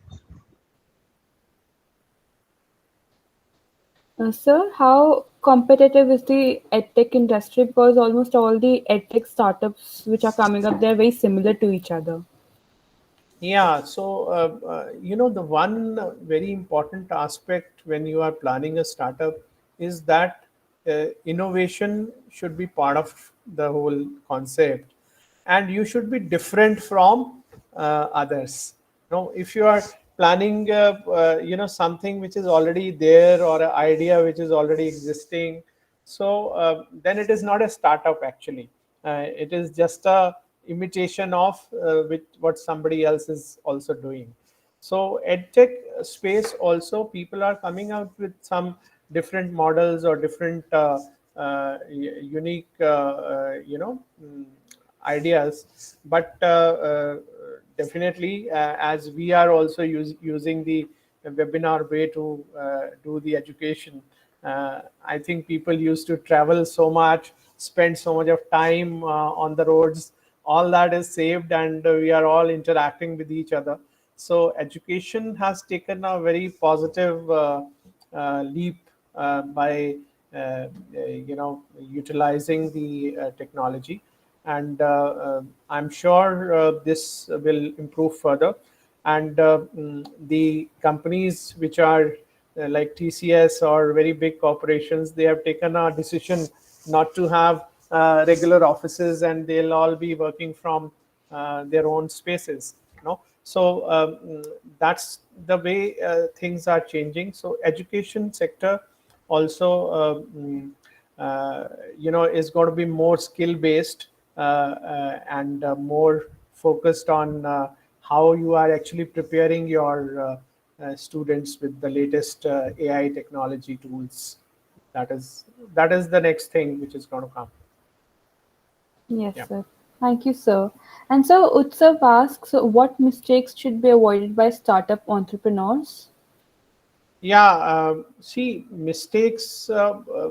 Sir, how competitive is the edtech industry? Because almost all the edtech startups which are coming up, they're very similar to each other. Yeah, so the one very important aspect when you are planning a startup is that innovation should be part of the whole concept, and you should be different from others. If you are planning, something which is already there or an idea which is already existing, so then it is not a startup actually. It is just a imitation of with what somebody else is also doing. So edtech space also, people are coming out with some different models or different unique ideas. But definitely, as we are also using the webinar way to do the education, I think people used to travel so much, spend so much of time on the roads. All that is saved, and we are all interacting with each other. So education has taken a very positive leap by utilizing the technology, and I'm sure this will improve further. And the companies which are like TCS or very big corporations, they have taken a decision not to have regular offices, and they'll all be working from their own spaces. So that's the way things are changing. So education sector also is going to be more skill based and more focused on how you are actually preparing your students with the latest AI technology tools. That is the next thing which is going to come. Yes, Yeah. sir. Thank you, sir. And so Utsav asks, what mistakes should be avoided by startup entrepreneurs? Yeah, see, mistakes.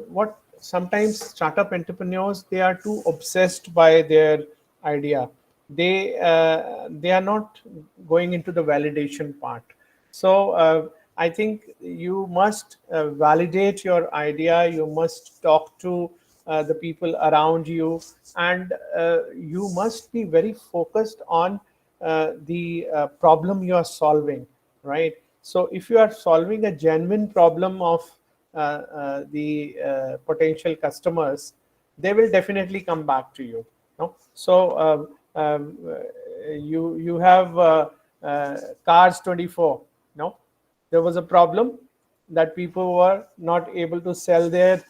What sometimes startup entrepreneurs, they are too obsessed by their idea. they are not going into the validation part. So I think you must validate your idea. You must talk to the people around you, and you must be very focused on the problem you are solving, right? So if you are solving a genuine problem of the potential customers, they will definitely come back to you. No? So you have Cars 24. No, there was a problem that people were not able to sell their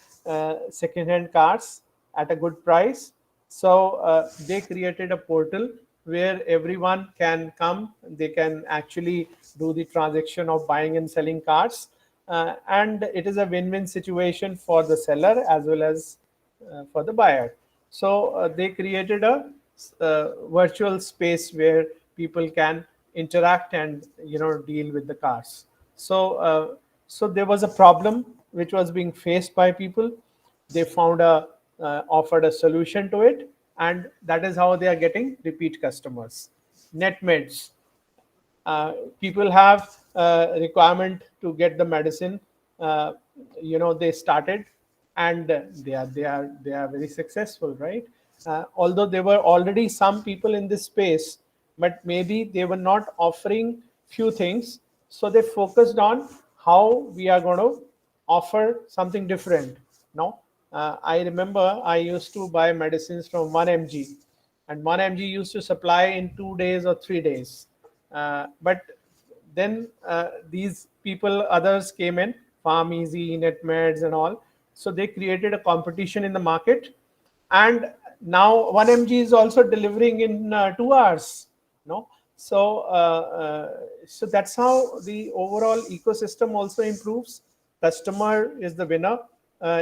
second-hand cars at a good price. So they created a portal where everyone can come. They can actually do the transaction of buying and selling cars, and it is a win-win situation for the seller as well as for the buyer. So they created a virtual space where people can interact and deal with the cars. So so there was a problem which was being faced by people. They found a offered a solution to it, and that is how they are getting repeat customers. Netmeds, people have requirement to get the medicine. They started, and they are very successful, right? Although there were already some people in this space, but maybe they were not offering few things, so they focused on how we are going to offer something different. No, I remember I used to buy medicines from 1 mg, and 1 mg used to supply in 2 days or 3 days. But then these people, others came in, Farm Easy, Netmeds, and all. So they created a competition in the market, and now 1 mg is also delivering in 2 hours. No, so so that's how the overall ecosystem also improves. Customer is the winner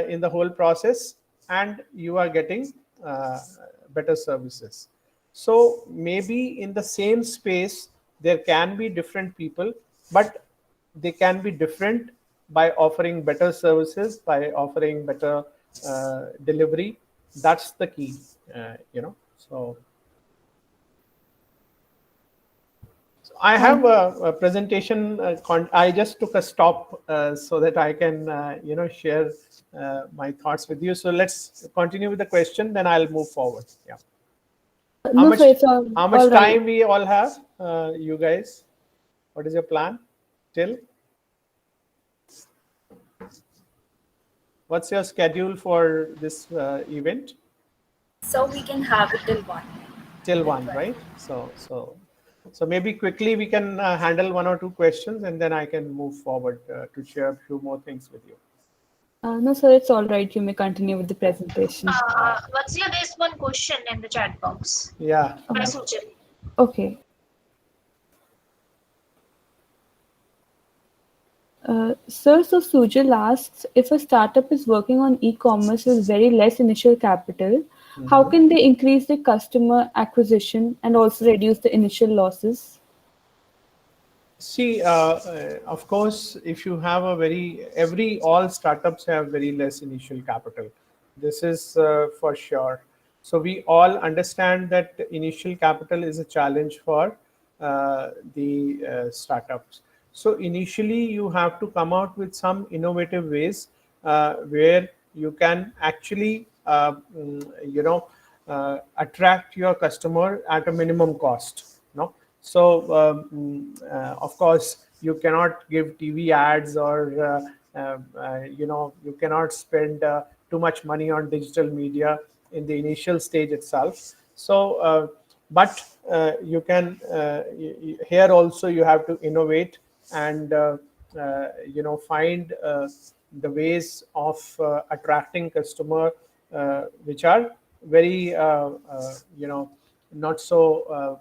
in the whole process, and you are getting uh, better services. So maybe in the same space, there can be different people, but they can be different by offering better services, by offering better delivery. That's the key, So, I have a presentation. I just took a stop so that I can, share my thoughts with you. So let's continue with the question. Then I'll move forward. Yeah. How No, much so it's all, how all much right. time we all have? You guys, what is your plan? Till? What's your schedule for this event? So we can have it till 1. Till Till 1, 12. right? So maybe quickly we can handle one or two questions, and then I can move forward to share a few more things with you. No, sir, it's all right. You may continue with the presentation. Vatsya, there's one question in the chat box Yeah. by Yeah. Sujal. Okay. Sir, so Sujal asks, if a startup is working on e-commerce with very less initial capital, how can they increase the customer acquisition and also reduce the initial losses? See, of course, if you have all startups have very less initial capital. This is for sure. So we all understand that initial capital is a challenge for the startups. So initially, you have to come out with some innovative ways where you can actually, attract your customer at a minimum cost. No, so of course, you cannot give TV ads, or you cannot spend too much money on digital media in the initial stage itself. So, but you can here also you have to innovate and find the ways of attracting customer which are very not so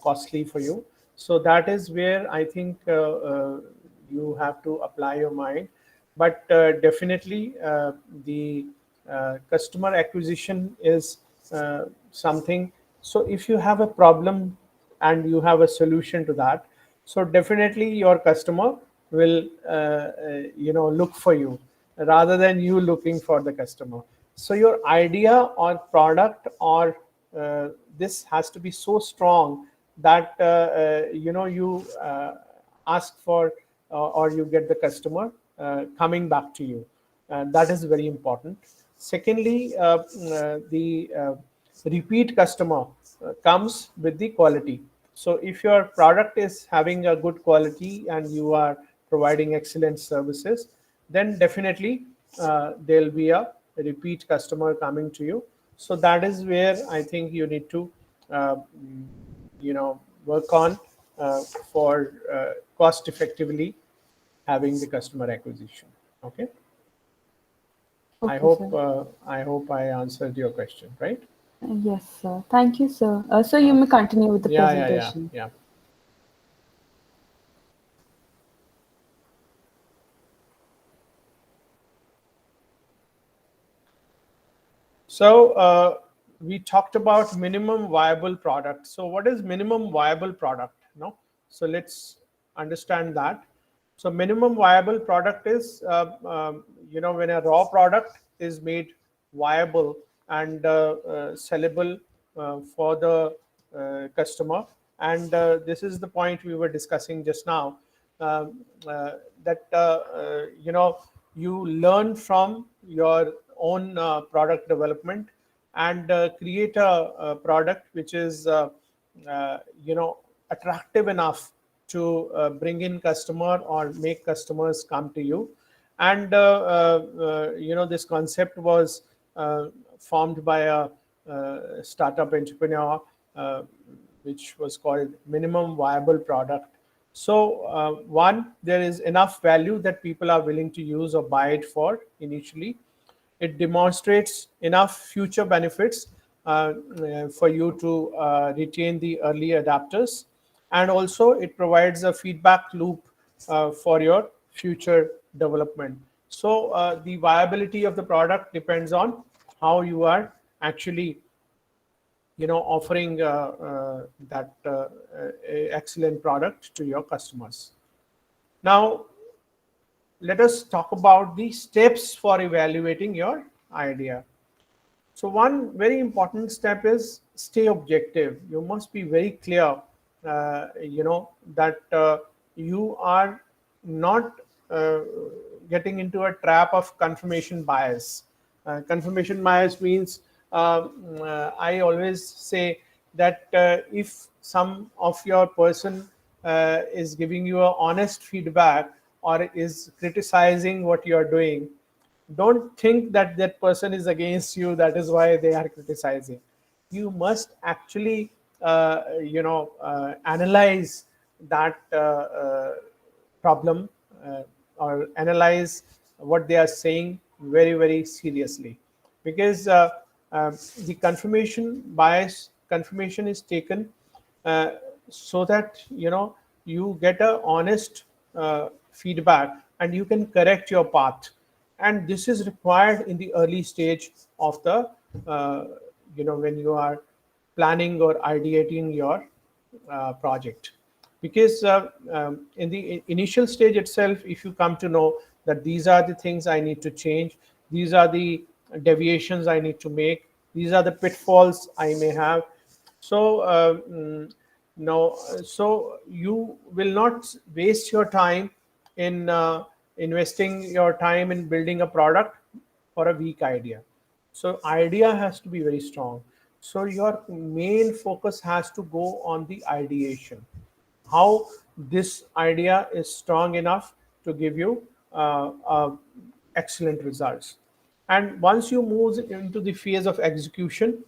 costly for you. So that is where I think you have to apply your mind. But definitely the customer acquisition is something. So if you have a problem and you have a solution to that, so definitely your customer will look for you rather than you looking for the customer. So your idea or product or this has to be so strong that you ask for or you get the customer coming back to you. That is very important. Secondly, the repeat customer comes with the quality. So if your product is having a good quality and you are providing excellent services, then definitely there'll be a repeat customer coming to you. So that is where I think you need to uh, work on for cost effectively having the customer acquisition. Okay. I Okay, hope sir. I answered your question, right? Yes, sir. Thank you, sir. So you may continue with the Yeah. presentation. Yeah. So we talked about minimum viable product. So what is minimum viable product? No. So let's understand that. So minimum viable product is when a raw product is made viable and sellable for the customer. And this is the point we were discussing just now. That you learn from your own product development and create a product which is attractive enough to bring in customer or make customers come to you. And this concept was formed by a startup entrepreneur, which was called minimum viable product. So one, there is enough value that people are willing to use or buy it for initially. It demonstrates enough future benefits for you to retain the early adapters, and also it provides a feedback loop for your future development. So the viability of the product depends on how you are actually offering that excellent product to your customers. Now let us talk about the steps for evaluating your idea. So one very important step is stay objective. You must be very clear, that you are not getting into a trap of confirmation bias. Confirmation bias means I always say that if some of your person is giving you a honest feedback or is criticizing what you are doing, don't think that that person is against you, that is why they are criticizing. You must actually analyze that problem, or analyze what they are saying very very seriously, because uh, the confirmation is taken uh, so that you get a honest feedback and you can correct your path. And this is required in the early stage of the uh, when you are planning or ideating your project. Because in the initial stage itself, if you come to know that these are the things I need to change, these are the deviations I need to make, these are the pitfalls I may have, so no so you will not waste your time in investing your time in building a product for a weak idea. So idea has to be very strong. So your main focus has to go on the ideation, how this idea is strong enough to give you excellent results. And once you move into the phase of execution,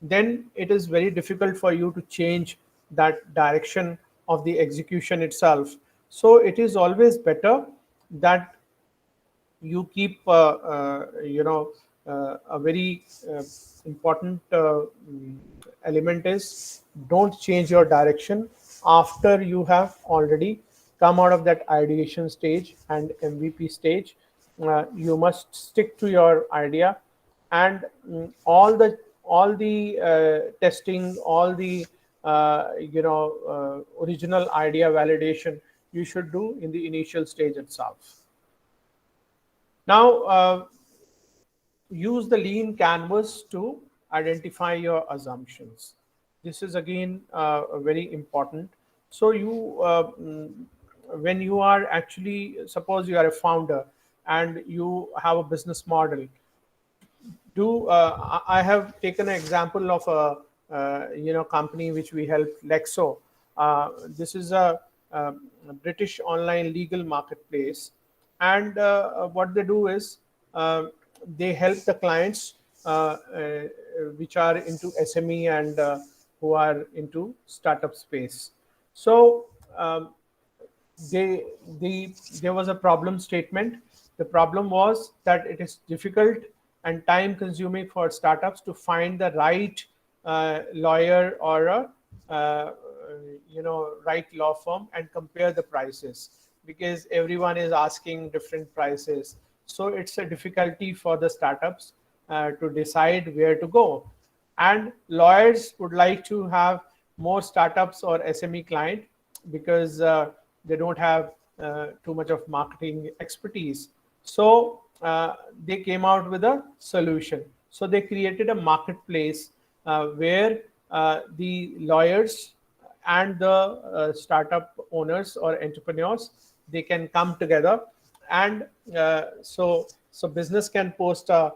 then it is very difficult for you to change that direction of the execution itself. So it is always better that you keep a very important element is, don't change your direction after you have already come out of that ideation stage and MVP stage. You must stick to your idea, and all the testing, all the original idea validation you should do in the initial stage itself. Now, use the lean canvas to identify your assumptions. this is again very important. So when you are actually, suppose you are a founder and you have a business model, I have taken an example of a company which we helped, Lexo. This is a British online legal marketplace, and what they do is they help the clients which are into SME and who are into startup space. So they there was a problem statement. The problem was that it is difficult and time consuming for startups to find the right lawyer or a right law firm and compare the prices, because everyone is asking different prices. So it's a difficulty for the startups to decide where to go. And lawyers would like to have more startups or SME client, because they don't have too much of marketing expertise. So they came out with a solution. So they created a marketplace where the lawyers and the startup owners or entrepreneurs, they can come together, and so business can post a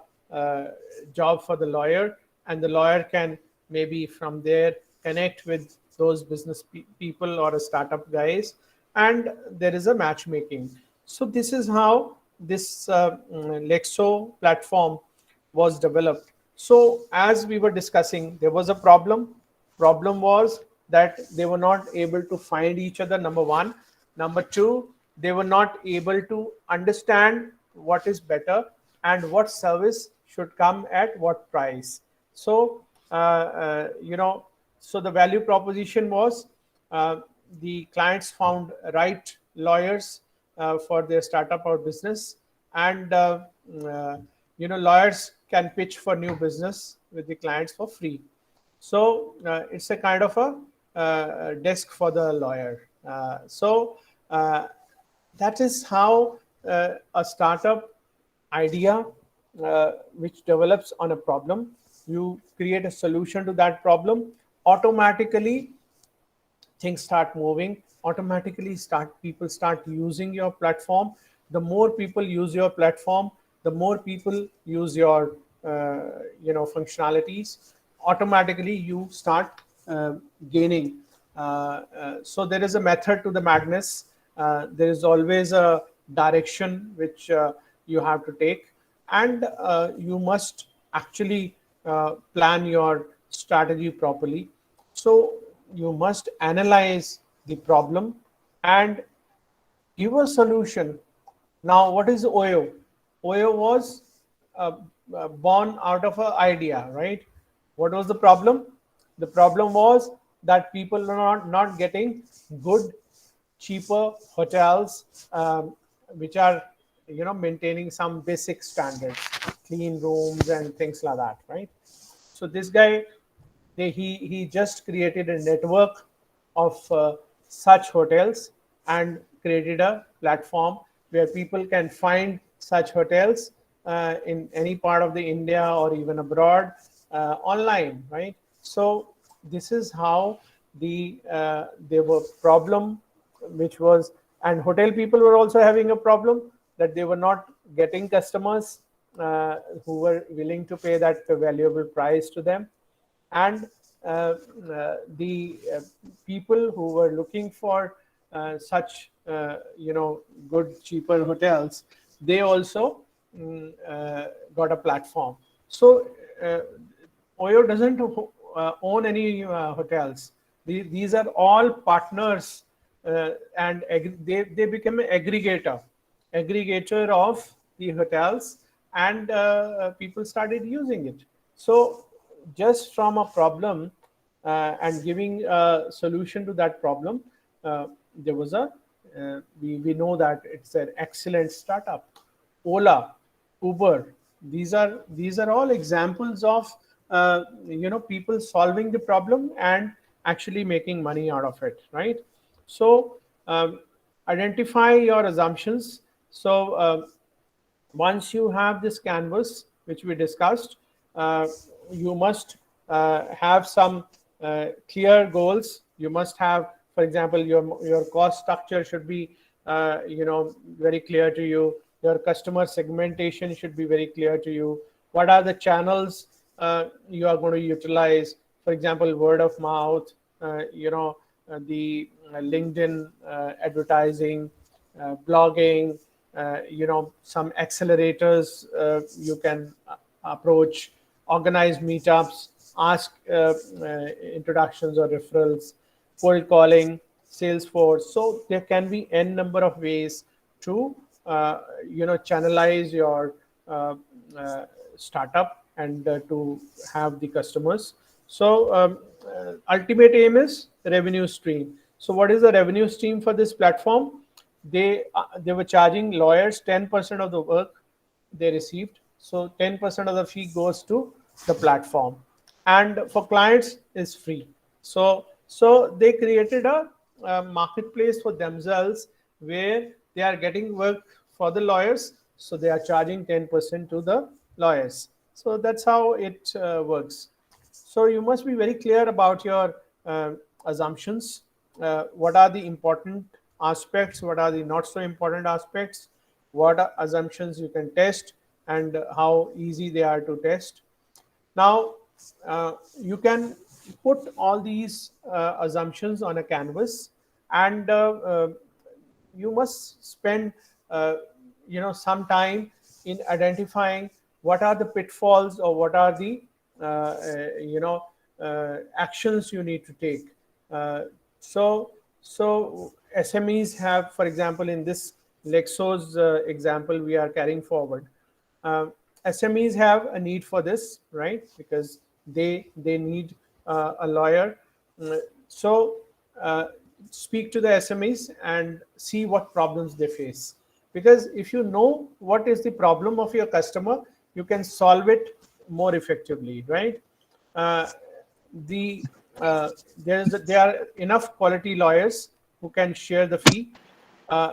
job for the lawyer, and the lawyer can maybe from there connect with those business people or a startup guys, and there is a matchmaking. So this is how this Lexo platform was developed. So as we were discussing, there was a problem was that they were not able to find each other, number one. Number two, they were not able to understand what is better and what service should come at what price. So so the value proposition was, the clients found right lawyers for their startup or business, and lawyers can pitch for new business with the clients for free. So it's a kind of a desk for the lawyer. That is how a startup idea which develops on a problem, you create a solution to that problem, automatically things start moving, automatically people start using your platform. The more people use your platform, the more people use your functionalities, automatically you start gaining. So there is a method to the madness. There is always a direction which you have to take, and you must actually plan your strategy properly. So you must analyze the problem and give a solution. Now, what is OYO? OYO was born out of an idea, right? What was the problem? The problem was that people are not getting good, cheaper hotels, which are maintaining some basic standards, clean rooms and things like that, right? So this guy, he just created a network of such hotels and created a platform where people can find such hotels in any part of the India or even abroad online, right? So this is how there were problem which was, and hotel people were also having a problem that they were not getting customers who were willing to pay that valuable price to them, and the people who were looking for such good cheaper hotels, they also got a platform. So OYO doesn't own any hotels. These are all partners, and they become an aggregator of the hotels, and people started using it. So just from a problem and giving a solution to that problem, there was we know that it's an excellent startup. Ola, Uber, these are all examples of people solving the problem and actually making money out of it, right? So identify your assumptions. So once you have this canvas which we discussed, you must have some clear goals. You must have, for example, your cost structure should be very clear to you. Your customer segmentation should be very clear to you. What are the channels you are going to utilize? For example, word of mouth, the LinkedIn advertising, blogging, some accelerators you can approach, organize meetups, ask introductions or referrals, cold calling, Salesforce. So there can be n number of ways to channelize your startup and to have the customers. So ultimate aim is revenue stream. So what is the revenue stream for this platform? They were charging lawyers 10% of the work they received. So 10% of the fee goes to the platform, and for clients is free. So they created a marketplace for themselves where they are getting work for the lawyers. So they are charging 10% to the lawyers. So that's how it works. So you must be very clear about your assumptions. What are the important aspects? What are the not so important aspects? What are assumptions you can test, and how easy they are to test? Now, you can put all these assumptions on a canvas, and you must spend some time in identifying what are the pitfalls or what are the actions you need to take. Uh, so SMEs have, for example, in this Lexo's example we are carrying forward, uh, SMEs have a need for this, right? Because they need a lawyer. So speak to the SMEs and see what problems they face. Because if you know what is the problem of your customer, you can solve it more effectively, right? Uh, the there are enough quality lawyers who can share the fee.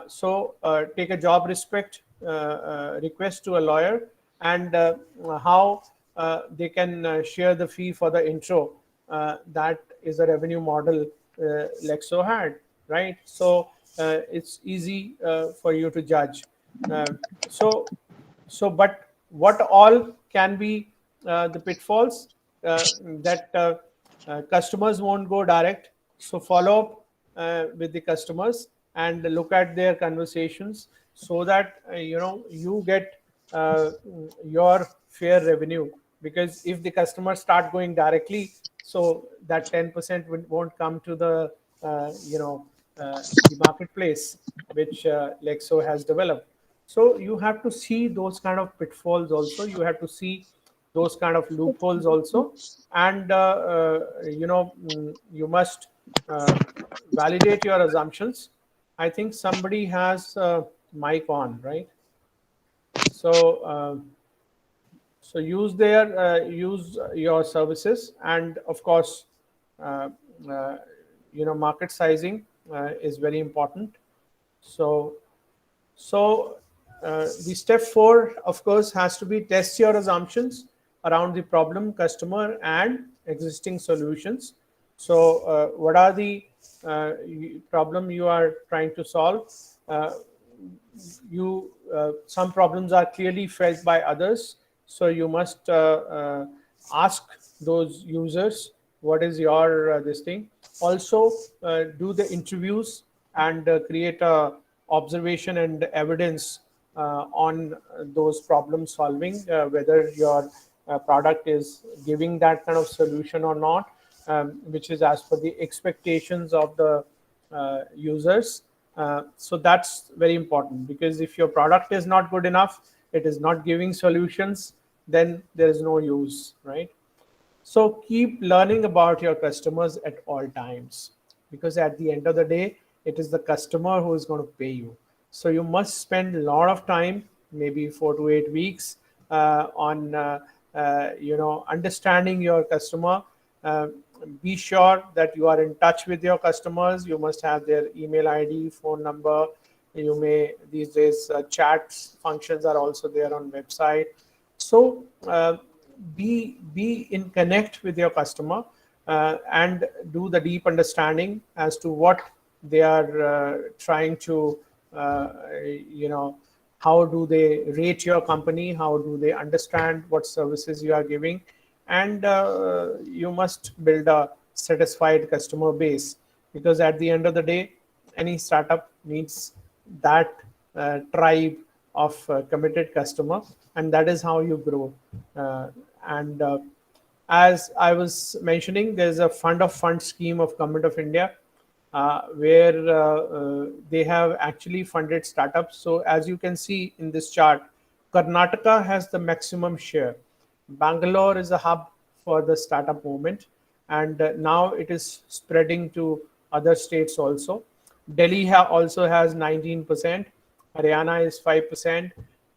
So take a job respect request to a lawyer, and how they can share the fee for the intro. That is a revenue model Lexo had, right? So it's easy for you to judge. Uh, so but what all can be the pitfalls? That customers won't go direct. So follow up with the customers and look at their conversations, so that you get your fair revenue. Because if the customers start going directly, so that 10% won't come to the marketplace which Lexo has developed. So you have to see those kind of pitfalls also. You have to see those kind of loopholes also, and you must validate your assumptions. I think somebody has mic on, right? So use your services, and of course, uh, uh, market sizing is very important. So, the step 4, of course, has to be test your assumptions around the problem, customer, and existing solutions. So, what are the problem you are trying to solve? Uh, some problems are clearly felt by others, so you must ask those users what is your this thing. Also, do the interviews and create a observation and evidence on those problem solving, whether your product is giving that kind of solution or not, which is as per the expectations of the users. So that's very important, because if your product is not good enough, it is not giving solutions, then there is no use, right? So keep learning about your customers at all times, because at the end of the day, it is the customer who is going to pay you. So you must spend a lot of time, maybe 4 to 8 weeks, on understanding your customer. Uh, be sure that you are in touch with your customers. You must have their email ID, phone number. You may these days chat functions are also there on website. So be in connect with your customer. and do the deep understanding as to what they are trying to, how do they rate your company, how do they understand what services you are giving, and you must build a satisfied customer base, because at the end of the day, any startup needs that tribe of committed customer, and that is how you grow. And As I was mentioning, there's a fund of funds scheme of Government of India, where they have actually funded startups. So as you can see in this chart, Karnataka has the maximum share. Bangalore is a hub for the startup movement, and now it is spreading to other states also. Delhi also has 19%, Haryana is 5%,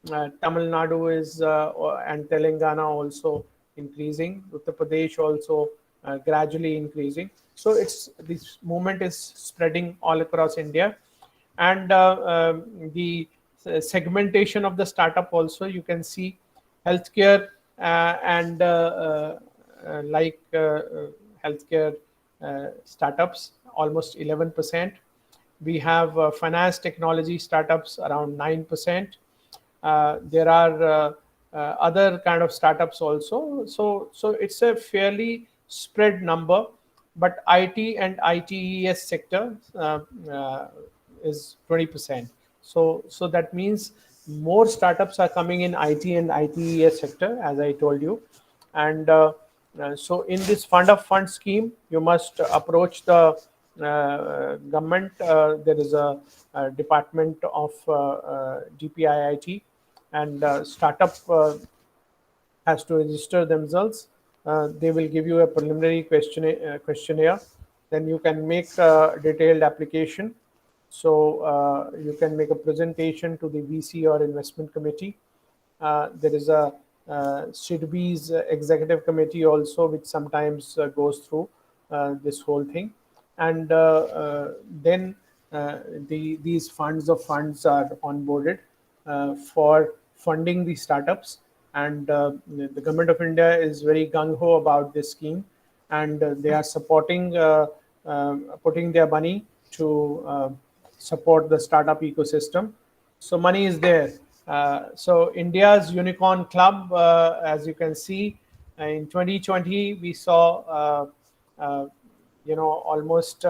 Tamil Nadu is and Telangana also increasing, Uttar Pradesh also gradually increasing. So this movement is spreading all across India, and the segmentation of the startup also, you can see healthcare and healthcare startups almost 11%. We have finance technology startups around 9%. There are other kind of startups also. So it's a fairly spread number, but IT and ITES sector is 20%. So that means more startups are coming in IT and ITES sector, as I told you. And so in this fund of funds scheme, you must approach the government. There is a department of DPIIT, and startup has to register themselves. They will give you a preliminary questionnaire. Then you can make a detailed application. So you can make a presentation to the VC or investment committee. There is a SIDBI's executive committee also, which sometimes goes through this whole thing. And then these funds are onboarded for funding the startups. And the Government of India is very gung-ho about this scheme, and they are supporting, putting their money to support the startup ecosystem. So money is there. So India's Unicorn Club, as you can see, in 2020 we saw almost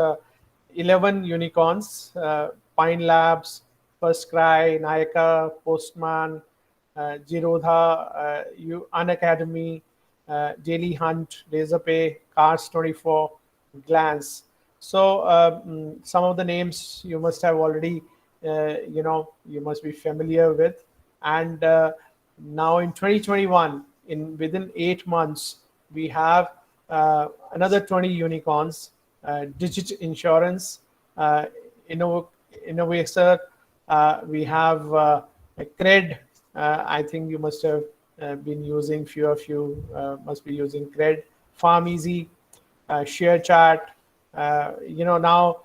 11 unicorns: Pine Labs, First Cry, Nayaka, Postman, Jirodha, Unacademy, Daily Hunt, Razorpay, Cars 24, Glance. So some of the names you must have already, you must be familiar with. And now in 2021, within 8 months, we have another 20 unicorns: Digit Insurance, Innovator. We have Cred. I think you must have been using, few of you must be using Cred. Farm Easy, ShareChat. Now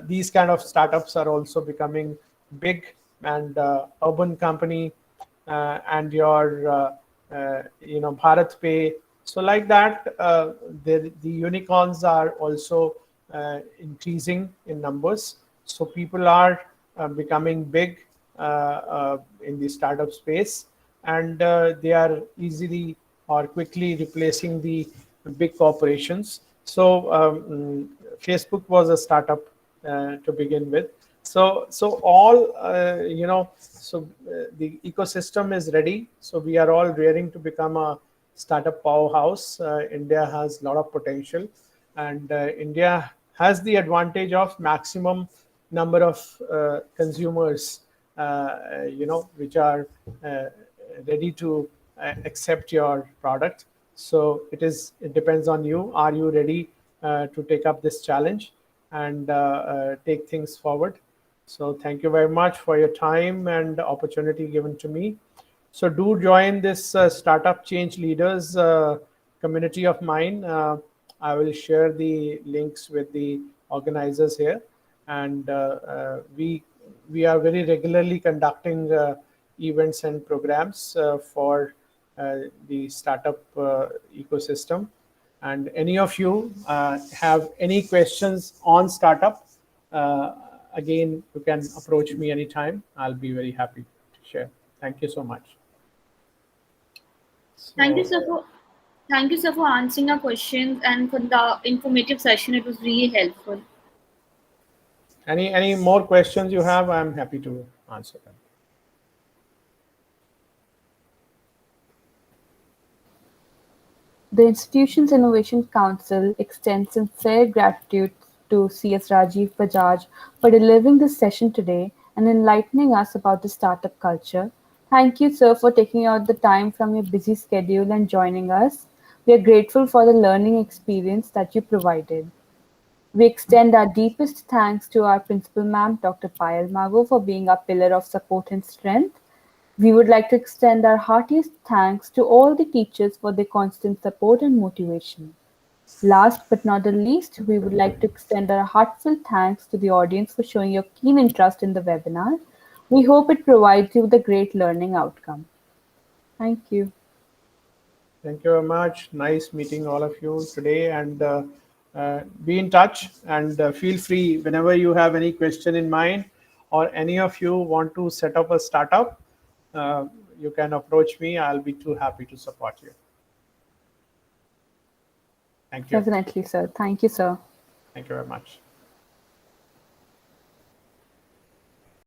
these kind of startups are also becoming big, and Urban Company, and your Bharat Pay. So like that, the unicorns are also increasing in numbers. So people are becoming big in the startup space, and they are easily or quickly replacing the big corporations. So Facebook was a startup to begin with. So all the ecosystem is ready. So we are all rearing to become a startup powerhouse. India has a lot of potential, and India has the advantage of maximum number of consumers, which are ready to accept your product. So it depends on you. Are you ready to take up this challenge and take things forward? So thank you very much for your time and opportunity given to me. So do join this Startup Change Leaders community of mine. I will share the links with the organizers here, and we are very regularly conducting events and programs for the startup ecosystem. And any of you have any questions on startup, again, you can approach me anytime. I'll be very happy to share. Thank you so much. Thank you, So, sir, for answering our questions and for the informative session. It was really helpful. any more questions you have, I'm happy to answer them. The institution's Innovation Council extends sincere gratitude to CS Rajiv Bajaj for delivering this session today and enlightening us about the startup culture. Thank you, sir, for taking out the time from your busy schedule and joining us. We are grateful for the learning experience that you provided. We extend our deepest thanks to our principal ma'am, Dr. Payal Mago, for being our pillar of support and strength. We would like to extend our heartiest thanks to all the teachers for their constant support and motivation. Last but not the least, we would like to extend our heartfelt thanks to the audience for showing your keen interest in the webinar. We hope it provides you with a great learning outcome. Thank you. Thank you very much. Nice meeting all of you today, and be in touch, and feel free whenever you have any question in mind or any of you want to set up a startup, you can approach me. I'll be too happy to support you. Thank you. Definitely, sir. Thank you, sir. Thank you very much.